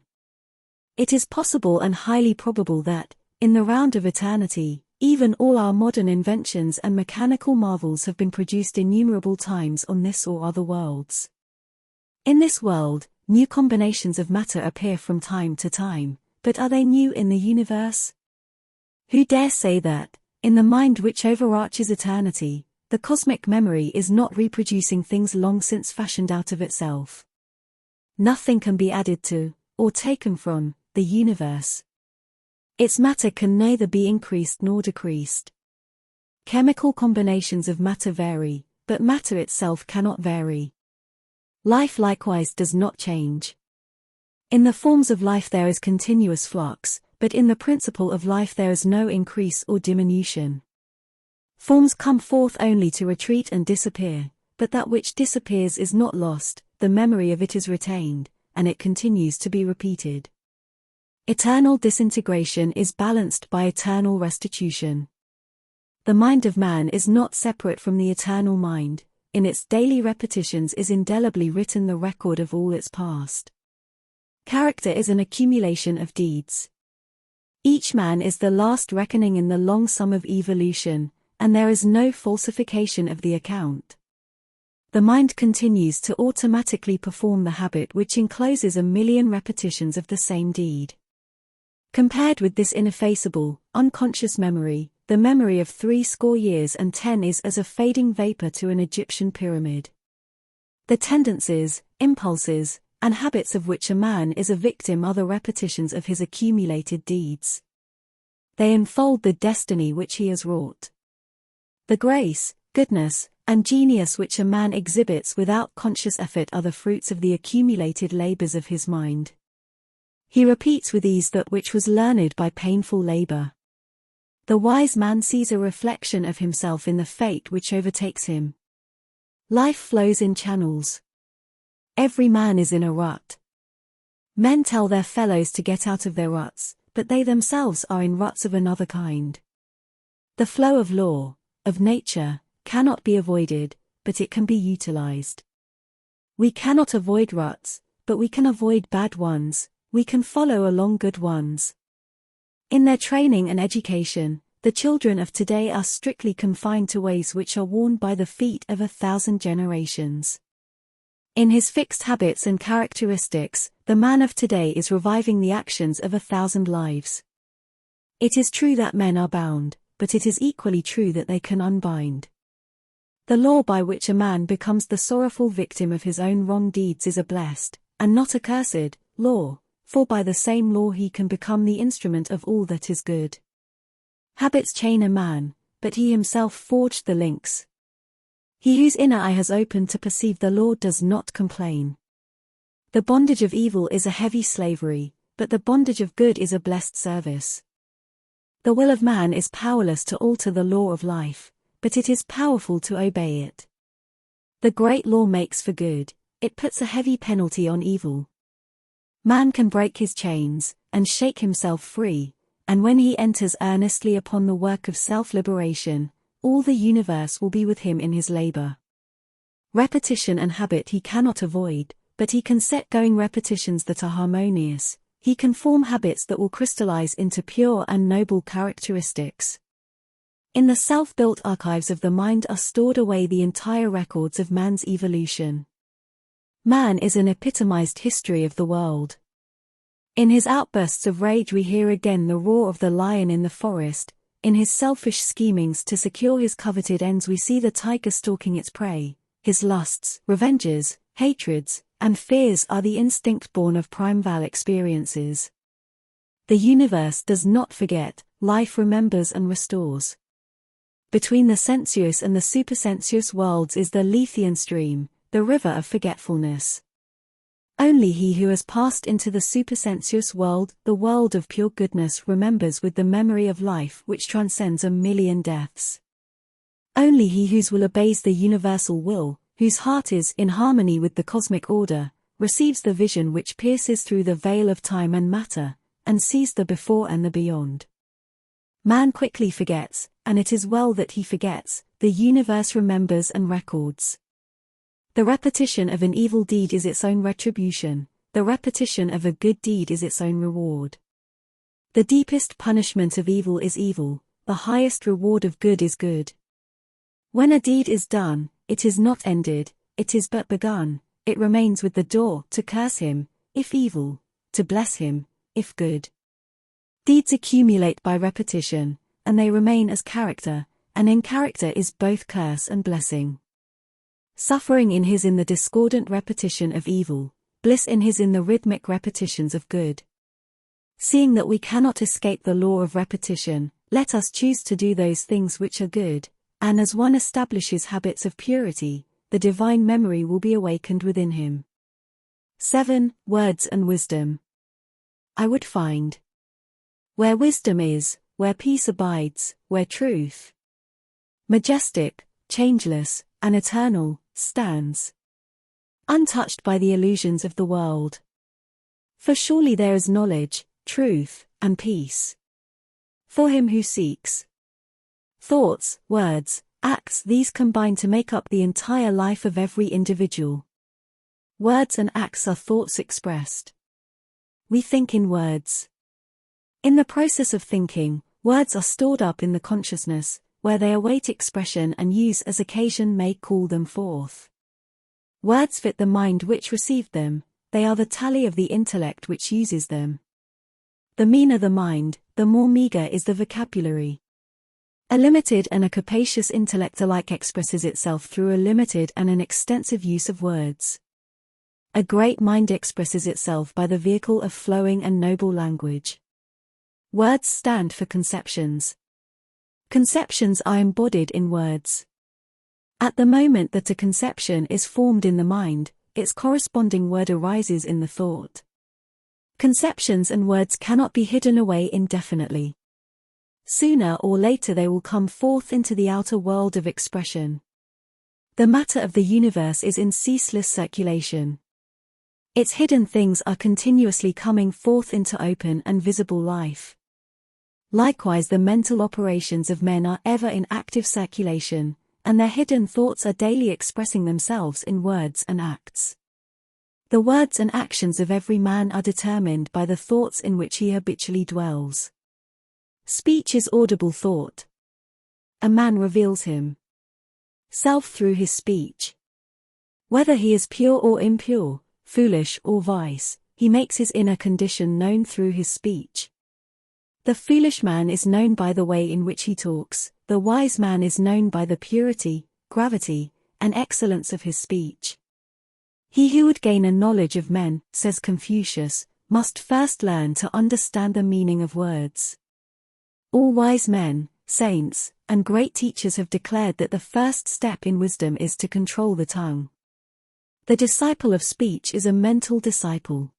It is possible and highly probable that, in the round of eternity, even all our modern inventions and mechanical marvels have been produced innumerable times on this or other worlds. In this world, new combinations of matter appear from time to time, but are they new in the universe? Who dare say that, in the mind which overarches eternity, the cosmic memory is not reproducing things long since fashioned out of itself? Nothing can be added to, or taken from, the universe. Its matter can neither be increased nor decreased. Chemical combinations of matter vary, but matter itself cannot vary. Life likewise does not change. In the forms of life there is continuous flux, but in the principle of life there is no increase or diminution. Forms come forth only to retreat and disappear, but that which disappears is not lost, the memory of it is retained, and it continues to be repeated. Eternal disintegration is balanced by eternal restitution. The mind of man is not separate from the eternal mind, in its daily repetitions is indelibly written the record of all its past. Character is an accumulation of deeds. Each man is the last reckoning in the long sum of evolution, and there is no falsification of the account. The mind continues to automatically perform the habit which encloses a million repetitions of the same deed. Compared with this ineffaceable, unconscious memory, the memory of 70 years and 10 is as a fading vapor to an Egyptian pyramid. The tendencies, impulses, and habits of which a man is a victim are the repetitions of his accumulated deeds. They enfold the destiny which he has wrought. The grace, goodness, and genius which a man exhibits without conscious effort are the fruits of the accumulated labors of his mind. He repeats with ease that which was learned by painful labor. The wise man sees a reflection of himself in the fate which overtakes him. Life flows in channels. Every man is in a rut. Men tell their fellows to get out of their ruts, but they themselves are in ruts of another kind. The flow of law, of nature, cannot be avoided, but it can be utilized. We cannot avoid ruts, but we can avoid bad ones, we can follow along good ones. In their training and education, the children of today are strictly confined to ways which are worn by the feet of 1,000 generations. In his fixed habits and characteristics, the man of today is reviving the actions of 1,000 lives. It is true that men are bound, but it is equally true that they can unbind. The law by which a man becomes the sorrowful victim of his own wrong deeds is a blessed, and not a cursed, law, for by the same law he can become the instrument of all that is good. Habits chain a man, but he himself forged the links. He whose inner eye has opened to perceive the Lord does not complain. The bondage of evil is a heavy slavery, but the bondage of good is a blessed service. The will of man is powerless to alter the law of life, but it is powerful to obey it. The great law makes for good, it puts a heavy penalty on evil. Man can break his chains, and shake himself free, and when he enters earnestly upon the work of self-liberation, all the universe will be with him in his labor. Repetition and habit he cannot avoid, but he can set going repetitions that are harmonious. He can form habits that will crystallize into pure and noble characteristics. In the self-built archives of the mind are stored away the entire records of man's evolution. Man is an epitomized history of the world. In his outbursts of rage we hear again the roar of the lion in the forest. In his selfish schemings to secure his coveted ends we see the tiger stalking its prey. His lusts, revenges, hatreds, and fears are the instinct born of primeval experiences. The universe does not forget, life remembers and restores. Between the sensuous and the supersensuous worlds is the Lethean stream, the river of forgetfulness. Only he who has passed into the supersensuous world, the world of pure goodness, remembers with the memory of life which transcends 1,000,000 deaths. Only he whose will obeys the universal will, whose heart is in harmony with the cosmic order, receives the vision which pierces through the veil of time and matter, and sees the before and the beyond. Man quickly forgets, and it is well that he forgets. The universe remembers and records. The repetition of an evil deed is its own retribution, the repetition of a good deed is its own reward. The deepest punishment of evil is evil, the highest reward of good is good. When a deed is done, it is not ended, it is but begun, it remains with the door to curse him, if evil, to bless him, if good. Deeds accumulate by repetition, and they remain as character, and in character is both curse and blessing. Suffering in his in the discordant repetition of evil, bliss in his in the rhythmic repetitions of good. Seeing that we cannot escape the law of repetition, let us choose to do those things which are good, and as one establishes habits of purity, the divine memory will be awakened within him. 7. Words and wisdom. I would find where wisdom is, where peace abides, where truth, majestic, changeless, and eternal, stands, untouched by the illusions of the world. For surely there is knowledge, truth, and peace for him who seeks. Thoughts, words, acts, these combine to make up the entire life of every individual. Words and acts are thoughts expressed. We think in words. In the process of thinking, words are stored up in the consciousness, where they await expression and use as occasion may call them forth. Words fit the mind which received them, they are the tally of the intellect which uses them. The meaner the mind, the more meager is the vocabulary. A limited and a capacious intellect alike expresses itself through a limited and an extensive use of words. A great mind expresses itself by the vehicle of flowing and noble language. Words stand for conceptions. Conceptions are embodied in words. At the moment that a conception is formed in the mind, its corresponding word arises in the thought. Conceptions and words cannot be hidden away indefinitely. Sooner or later they will come forth into the outer world of expression. The matter of the universe is in ceaseless circulation. Its hidden things are continuously coming forth into open and visible life. Likewise the mental operations of men are ever in active circulation, and their hidden thoughts are daily expressing themselves in words and acts. The words and actions of every man are determined by the thoughts in which he habitually dwells. Speech is audible thought. A man reveals himself through his speech. Whether he is pure or impure, foolish or wise, he makes his inner condition known through his speech. The foolish man is known by the way in which he talks, the wise man is known by the purity, gravity, and excellence of his speech. He who would gain a knowledge of men, says Confucius, must first learn to understand the meaning of words. All wise men, saints, and great teachers have declared that the first step in wisdom is to control the tongue. The disciple of speech is a mental disciple.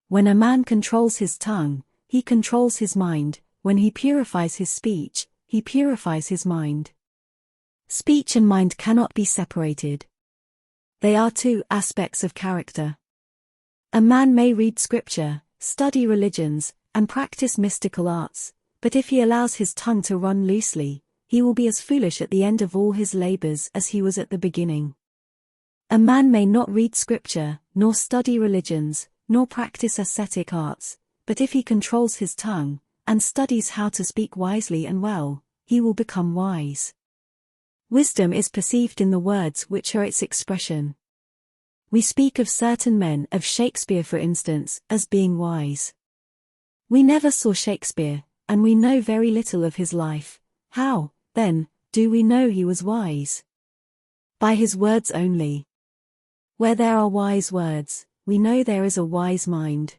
When a man controls his tongue, he controls his mind. When he purifies his speech, he purifies his mind. Speech and mind cannot be separated. They are two aspects of character. A man may read scripture, study religions, and practice mystical arts, but if he allows his tongue to run loosely, he will be as foolish at the end of all his labors as he was at the beginning. A man may not read scripture, nor study religions, nor practice ascetic arts, but if he controls his tongue, and studies how to speak wisely and well, he will become wise. Wisdom is perceived in the words which are its expression. We speak of certain men, of Shakespeare for instance, as being wise. We never saw Shakespeare, and we know very little of his life. How, then, do we know he was wise? By his words only. Where there are wise words, we know there is a wise mind.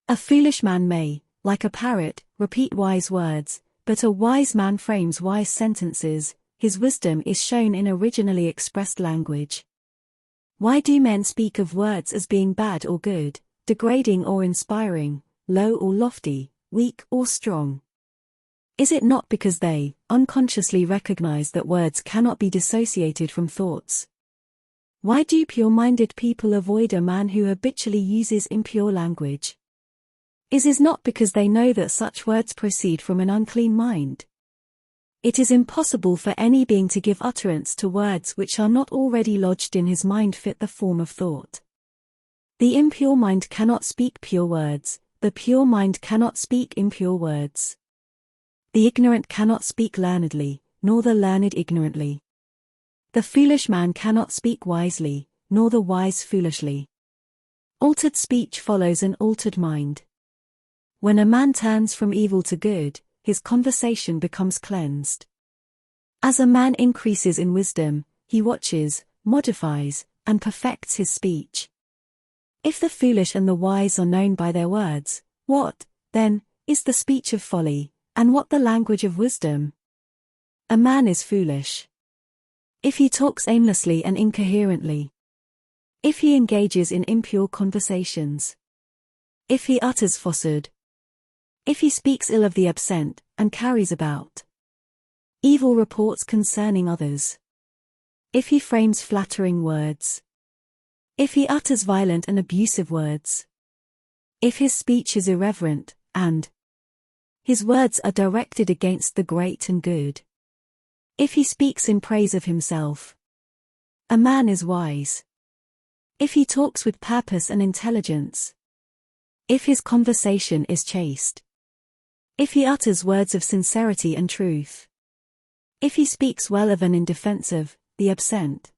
A foolish man may, like a parrot, repeat wise words, but a wise man frames wise sentences. His wisdom is shown in originally expressed language. Why do men speak of words as being bad or good, degrading or inspiring, low or lofty, weak or strong? Is it not because they unconsciously recognize that words cannot be dissociated from thoughts? Why do pure-minded people avoid a man who habitually uses impure language? It is not because they know that such words proceed from an unclean mind. It is impossible for any being to give utterance to words which are not already lodged in his mind fit the form of thought. The impure mind cannot speak pure words, the pure mind cannot speak impure words. The ignorant cannot speak learnedly, nor the learned ignorantly. The foolish man cannot speak wisely, nor the wise foolishly. Altered speech follows an altered mind. When a man turns from evil to good, his conversation becomes cleansed. As a man increases in wisdom, he watches, modifies, and perfects his speech. If the foolish and the wise are known by their words, what, then, is the speech of folly, and what the language of wisdom? A man is foolish if he talks aimlessly and incoherently, if he engages in impure conversations, if he utters falsehood, if he speaks ill of the absent, and carries about evil reports concerning others, if he frames flattering words, if he utters violent and abusive words, if his speech is irreverent, and his words are directed against the great and good, if he speaks in praise of himself, a man is wise. If he talks with purpose and intelligence, if his conversation is chaste, if he utters words of sincerity and truth, if he speaks well of and in defense of the absent,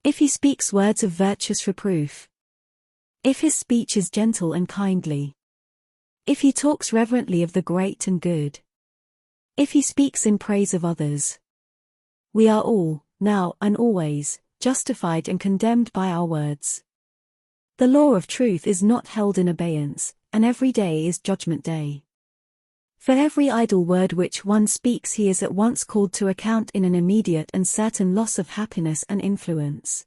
if he speaks words of virtuous reproof, if his speech is gentle and kindly, if he talks reverently of the great and good, if he speaks in praise of others, we are all, now and always, justified and condemned by our words. The law of truth is not held in abeyance, and every day is judgment day. For every idle word which one speaks he is at once called to account in an immediate and certain loss of happiness and influence.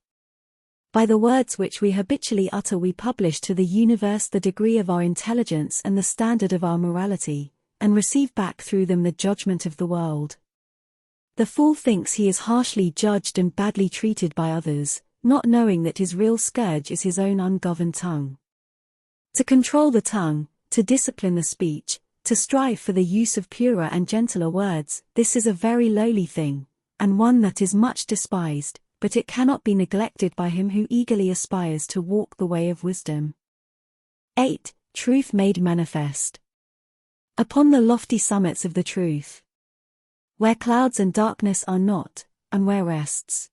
By the words which we habitually utter we publish to the universe the degree of our intelligence and the standard of our morality, and receive back through them the judgment of the world. The fool thinks he is harshly judged and badly treated by others, not knowing that his real scourge is his own ungoverned tongue. To control the tongue, to discipline the speech, to strive for the use of purer and gentler words, this is a very lowly thing, and one that is much despised, but it cannot be neglected by him who eagerly aspires to walk the way of wisdom. 8. Truth made manifest. Upon the lofty summits of the truth, where clouds and darkness are not, and where rests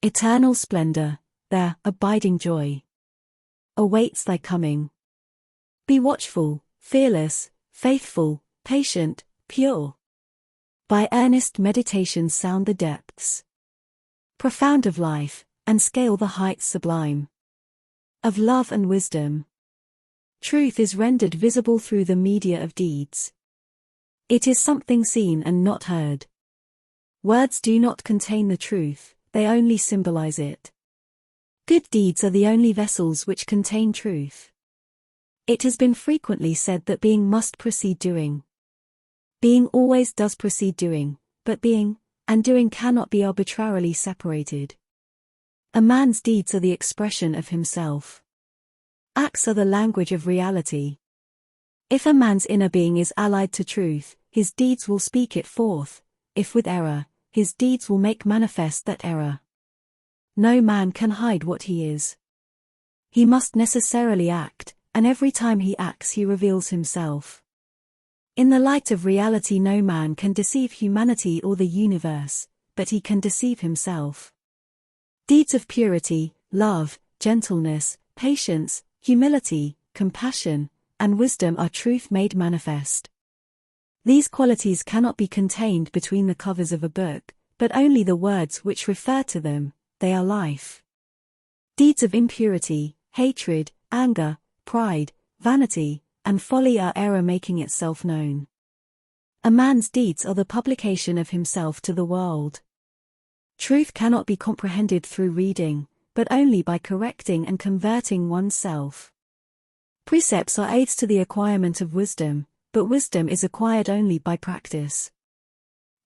Eternal splendor, their abiding joy, awaits thy coming. Be watchful, fearless, faithful, patient, pure. By earnest meditation sound the depths profound of life, and scale the heights sublime of love and wisdom. Truth is rendered visible through the media of deeds. It is something seen and not heard. Words do not contain the truth, they only symbolize it. Good deeds are the only vessels which contain truth. It has been frequently said that being must precede doing. Being always does precede doing, but being and doing cannot be arbitrarily separated. A man's deeds are the expression of himself. Acts are the language of reality. If a man's inner being is allied to truth, his deeds will speak it forth. If with error, his deeds will make manifest that error. No man can hide what he is. He must necessarily act, and every time he acts he reveals himself. In the light of reality no man can deceive humanity or the universe, but he can deceive himself. Deeds of purity, love, gentleness, patience, humility, compassion, and wisdom are truth made manifest. These qualities cannot be contained between the covers of a book, but only the words which refer to them, they are life. Deeds of impurity, hatred, anger, pride, vanity, and folly are error making itself known. A man's deeds are the publication of himself to the world. Truth cannot be comprehended through reading, but only by correcting and converting oneself. Precepts are aids to the acquirement of wisdom, but wisdom is acquired only by practice.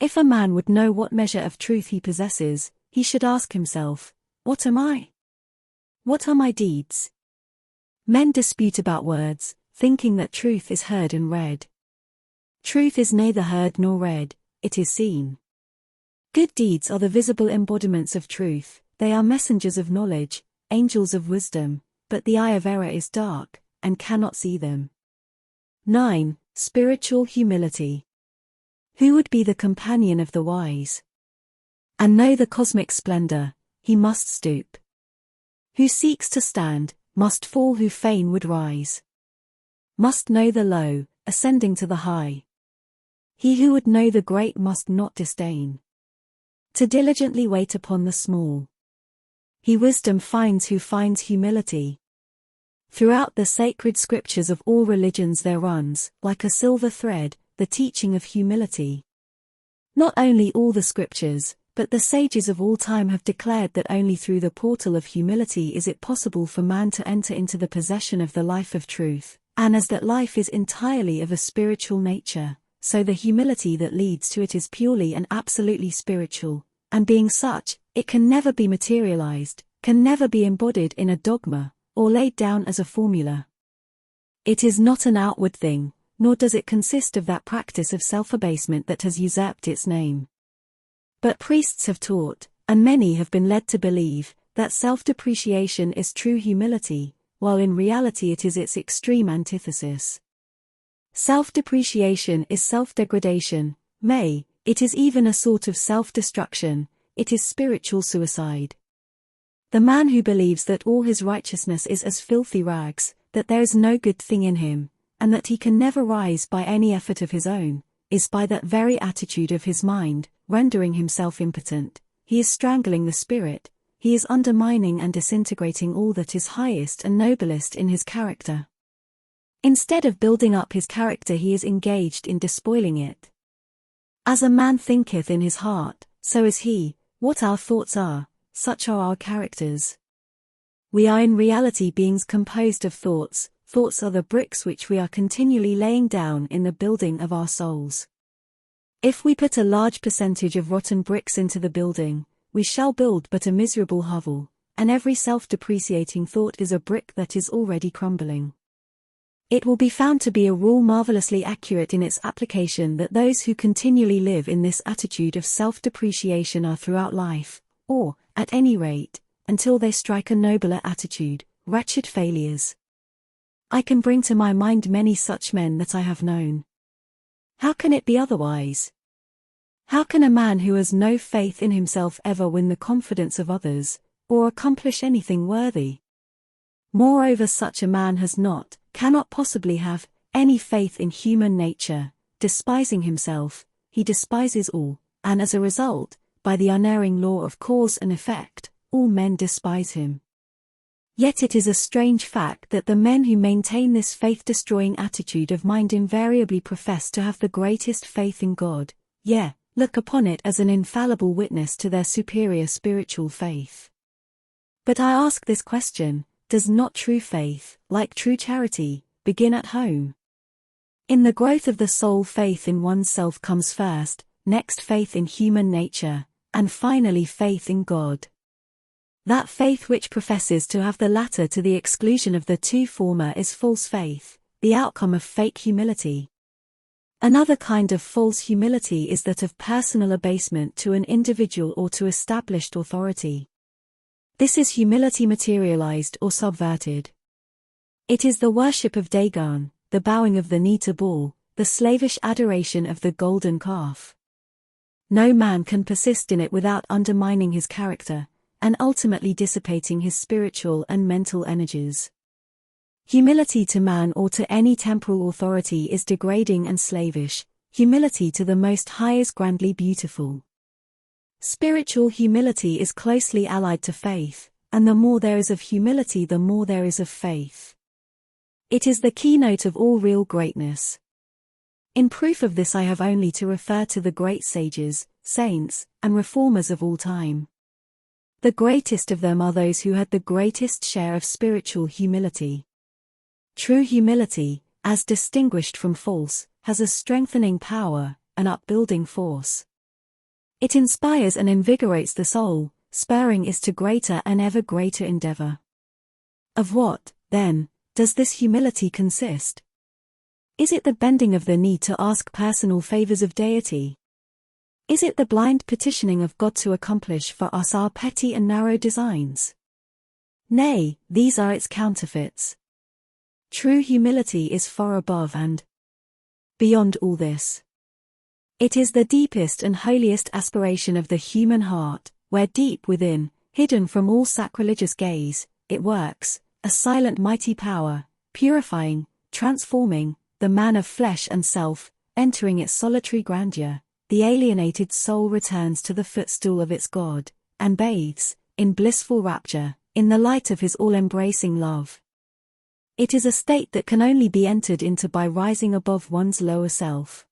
If a man would know what measure of truth he possesses, he should ask himself, "What am I? What are my deeds?" Men dispute about words, thinking that truth is heard and read. Truth is neither heard nor read, it is seen. Good deeds are the visible embodiments of truth, they are messengers of knowledge, angels of wisdom, but the eye of error is dark, and cannot see them. 9. Spiritual humility. Who would be the companion of the wise? And know the cosmic splendor, he must stoop. Who seeks to stand, must fall who fain would rise. Must know the low, ascending to the high. He who would know the great must not disdain to diligently wait upon the small. He wisdom finds who finds humility. Throughout the sacred scriptures of all religions there runs, like a silver thread, the teaching of humility. Not only all the scriptures, but the sages of all time have declared that only through the portal of humility is it possible for man to enter into the possession of the life of truth, and as that life is entirely of a spiritual nature, so the humility that leads to it is purely and absolutely spiritual, and being such, it can never be materialized, can never be embodied in a dogma, or laid down as a formula. It is not an outward thing, nor does it consist of that practice of self-abasement that has usurped its name. But priests have taught, and many have been led to believe, that self-depreciation is true humility, while in reality it is its extreme antithesis. Self-depreciation is self-degradation, it is even a sort of self-destruction, it is spiritual suicide. The man who believes that all his righteousness is as filthy rags, that there is no good thing in him, and that he can never rise by any effort of his own, is by that very attitude of his mind, rendering himself impotent, he is strangling the spirit, he is undermining and disintegrating all that is highest and noblest in his character. Instead of building up his character he is engaged in despoiling it. As a man thinketh in his heart, so is he, what our thoughts are, such are our characters. We are in reality beings composed of thoughts, thoughts are the bricks which we are continually laying down in the building of our souls. If we put a large percentage of rotten bricks into the building, we shall build but a miserable hovel, and every self-depreciating thought is a brick that is already crumbling. It will be found to be a rule marvelously accurate in its application that those who continually live in this attitude of self-depreciation are throughout life, or, at any rate, until they strike a nobler attitude, wretched failures. I can bring to my mind many such men that I have known. How can it be otherwise? How can a man who has no faith in himself ever win the confidence of others, or accomplish anything worthy? Moreover, such a man cannot possibly have, any faith in human nature. Despising himself, he despises all, and as a result, by the unerring law of cause and effect, all men despise him. Yet it is a strange fact that the men who maintain this faith-destroying attitude of mind invariably profess to have the greatest faith in God, look upon it as an infallible witness to their superior spiritual faith. But I ask this question, does not true faith, like true charity, begin at home? In the growth of the soul, faith in oneself comes first, next faith in human nature, and finally faith in God. That faith which professes to have the latter to the exclusion of the two former is false faith, the outcome of fake humility. Another kind of false humility is that of personal abasement to an individual or to established authority. This is humility materialized or subverted. It is the worship of Dagon, the bowing of the knee to Baal, the slavish adoration of the golden calf. No man can persist in it without undermining his character, and ultimately dissipating his spiritual and mental energies. Humility to man or to any temporal authority is degrading and slavish. Humility to the Most High is grandly beautiful. Spiritual humility is closely allied to faith, and the more there is of humility, the more there is of faith. It is the keynote of all real greatness. In proof of this I have only to refer to the great sages, saints, and reformers of all time. The greatest of them are those who had the greatest share of spiritual humility. True humility, as distinguished from false, has a strengthening power, an upbuilding force. It inspires and invigorates the soul, spurring it to greater and ever greater endeavor. Of what, then, does this humility consist? Is it the bending of the knee to ask personal favors of deity? Is it the blind petitioning of God to accomplish for us our petty and narrow designs? Nay, these are its counterfeits. True humility is far above and beyond all this. It is the deepest and holiest aspiration of the human heart, where deep within, hidden from all sacrilegious gaze, it works, a silent mighty power, purifying, transforming, the man of flesh and self, entering its solitary grandeur. The alienated soul returns to the footstool of its God, and bathes, in blissful rapture, in the light of his all-embracing love. It is a state that can only be entered into by rising above one's lower self.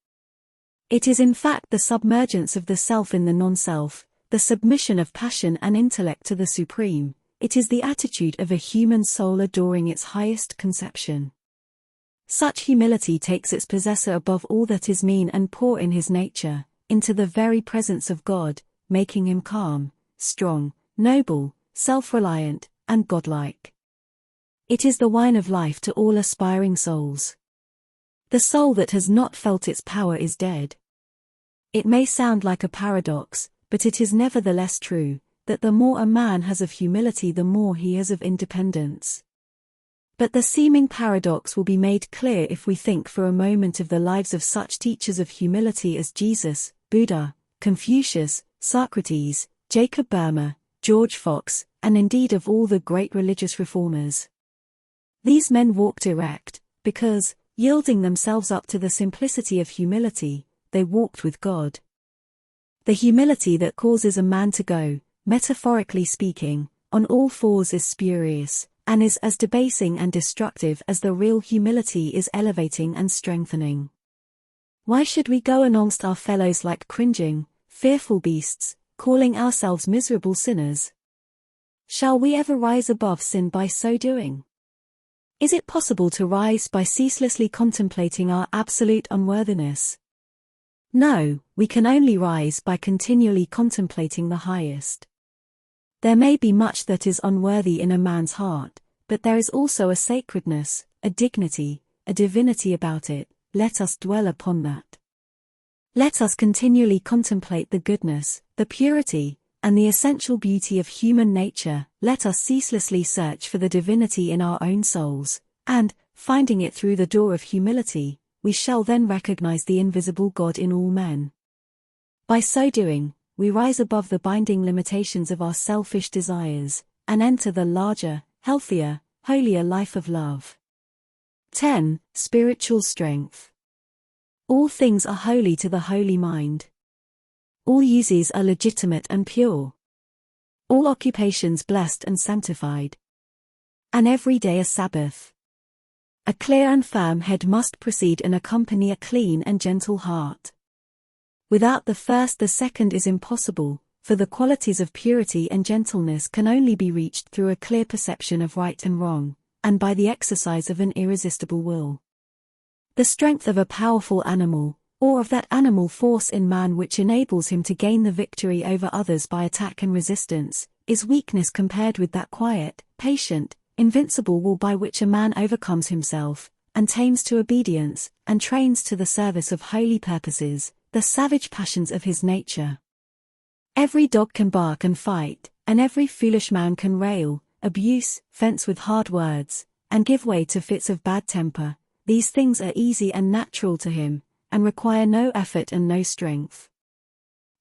It is in fact the submergence of the self in the non-self, the submission of passion and intellect to the supreme. It is the attitude of a human soul adoring its highest conception. Such humility takes its possessor above all that is mean and poor in his nature, into the very presence of God, making him calm, strong, noble, self-reliant, and godlike. It is the wine of life to all aspiring souls. The soul that has not felt its power is dead. It may sound like a paradox, but it is nevertheless true, that the more a man has of humility, the more he has of independence. But the seeming paradox will be made clear if we think for a moment of the lives of such teachers of humility as Jesus, Buddha, Confucius, Socrates, Jacob Boehme, George Fox, and indeed of all the great religious reformers. These men walked erect, because, yielding themselves up to the simplicity of humility, they walked with God. The humility that causes a man to go, metaphorically speaking, on all fours is spurious, and is as debasing and destructive as the real humility is elevating and strengthening. Why should we go amongst our fellows like cringing, fearful beasts, calling ourselves miserable sinners? Shall we ever rise above sin by so doing? Is it possible to rise by ceaselessly contemplating our absolute unworthiness? No, we can only rise by continually contemplating the highest. There may be much that is unworthy in a man's heart, but there is also a sacredness, a dignity, a divinity about it. Let us dwell upon that. Let us continually contemplate the goodness, the purity, and the essential beauty of human nature. Let us ceaselessly search for the divinity in our own souls, and, finding it through the door of humility, we shall then recognize the invisible God in all men. By so doing, we rise above the binding limitations of our selfish desires, and enter the larger, healthier, holier life of love. 10. Spiritual strength. All things are holy to the holy mind. All uses are legitimate and pure. All occupations blessed and sanctified. And every day a Sabbath. A clear and firm head must precede and accompany a clean and gentle heart. Without the first the second is impossible, for the qualities of purity and gentleness can only be reached through a clear perception of right and wrong, and by the exercise of an irresistible will. The strength of a powerful animal, or of that animal force in man which enables him to gain the victory over others by attack and resistance, is weakness compared with that quiet, patient, invincible will by which a man overcomes himself, and tames to obedience, and trains to the service of holy purposes, the savage passions of his nature. Every dog can bark and fight, and every foolish man can rail, abuse, fence with hard words, and give way to fits of bad temper. These things are easy and natural to him, and require no effort and no strength.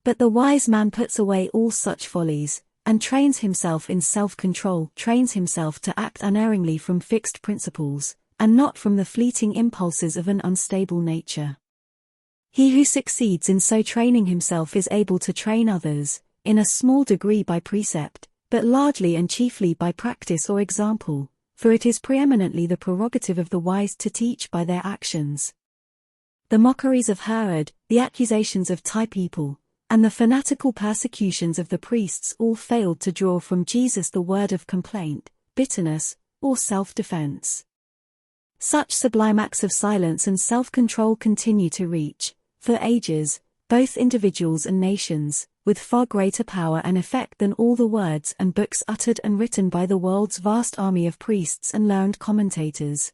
But the wise man puts away all such follies, and trains himself in self-control, trains himself to act unerringly from fixed principles, and not from the fleeting impulses of an unstable nature. He who succeeds in so training himself is able to train others, in a small degree by precept, but largely and chiefly by practice or example, for it is preeminently the prerogative of the wise to teach by their actions. The mockeries of Herod, the accusations of Ty people, and the fanatical persecutions of the priests all failed to draw from Jesus the word of complaint, bitterness, or self-defense. Such sublime acts of silence and self-control continue to reach, for ages, both individuals and nations, with far greater power and effect than all the words and books uttered and written by the world's vast army of priests and learned commentators.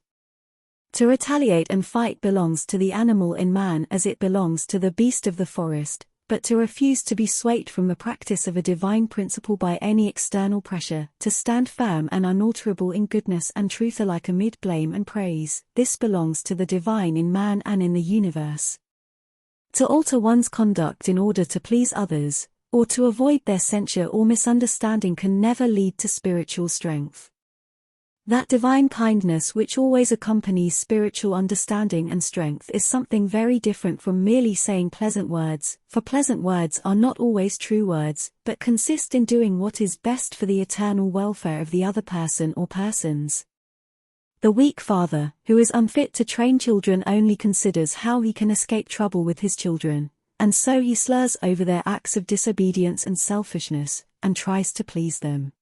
To retaliate and fight belongs to the animal in man as it belongs to the beast of the forest, but to refuse to be swayed from the practice of a divine principle by any external pressure, to stand firm and unalterable in goodness and truth alike amid blame and praise, this belongs to the divine in man and in the universe. To alter one's conduct in order to please others, or to avoid their censure or misunderstanding can never lead to spiritual strength. That divine kindness which always accompanies spiritual understanding and strength is something very different from merely saying pleasant words, for pleasant words are not always true words, but consist in doing what is best for the eternal welfare of the other person or persons. The weak father, who is unfit to train children, only considers how he can escape trouble with his children, and so he slurs over their acts of disobedience and selfishness, and tries to please them.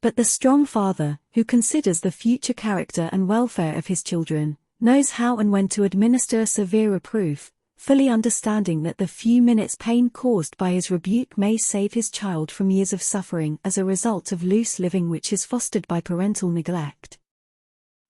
But the strong father, who considers the future character and welfare of his children, knows how and when to administer a severe reproof, fully understanding that the few minutes' pain caused by his rebuke may save his child from years of suffering as a result of loose living which is fostered by parental neglect.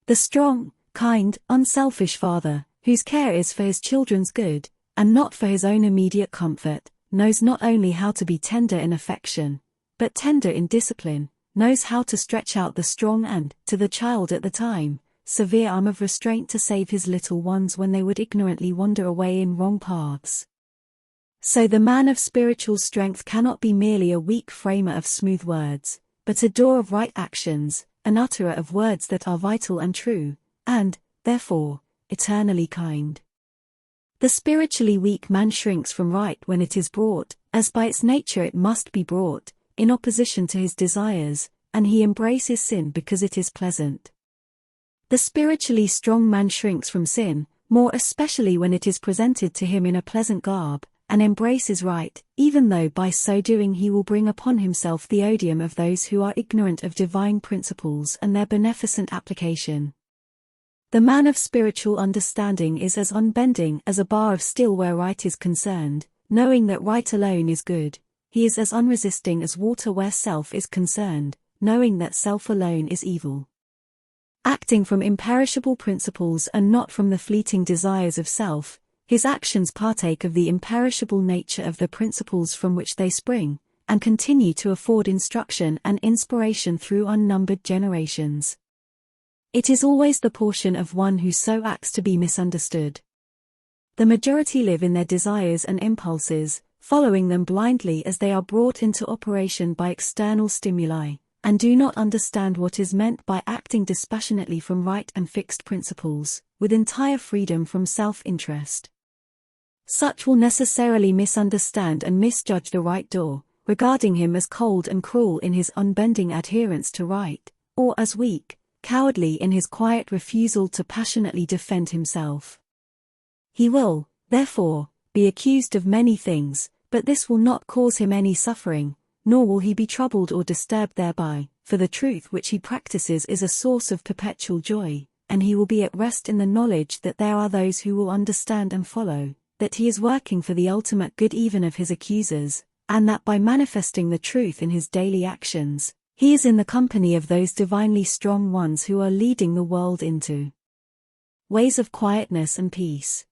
The strong, kind, unselfish father, whose care is for his children's good, and not for his own immediate comfort, knows not only how to be tender in affection, but tender in discipline, knows how to stretch out the strong and, to the child at the time, severe arm of restraint to save his little ones when they would ignorantly wander away in wrong paths. So the man of spiritual strength cannot be merely a weak framer of smooth words, but a doer of right actions, an utterer of words that are vital and true, and, therefore, eternally kind. The spiritually weak man shrinks from right when it is brought, as by its nature it must be brought, in opposition to his desires, and he embraces sin because it is pleasant. The spiritually strong man shrinks from sin, more especially when it is presented to him in a pleasant garb, and embraces right, even though by so doing he will bring upon himself the odium of those who are ignorant of divine principles and their beneficent application. The man of spiritual understanding is as unbending as a bar of steel where right is concerned, knowing that right alone is good. He is as unresisting as water where self is concerned, knowing that self alone is evil. Acting from imperishable principles and not from the fleeting desires of self, his actions partake of the imperishable nature of the principles from which they spring, and continue to afford instruction and inspiration through unnumbered generations. It is always the portion of one who so acts to be misunderstood. The majority live in their desires and impulses, following them blindly as they are brought into operation by external stimuli, and do not understand what is meant by acting dispassionately from right and fixed principles, with entire freedom from self-interest. Such will necessarily misunderstand and misjudge the right door, regarding him as cold and cruel in his unbending adherence to right, or as weak, cowardly in his quiet refusal to passionately defend himself. He will, therefore, be accused of many things, but this will not cause him any suffering, nor will he be troubled or disturbed thereby, for the truth which he practices is a source of perpetual joy, and he will be at rest in the knowledge that there are those who will understand and follow, that he is working for the ultimate good even of his accusers, and that by manifesting the truth in his daily actions, he is in the company of those divinely strong ones who are leading the world into ways of quietness and peace.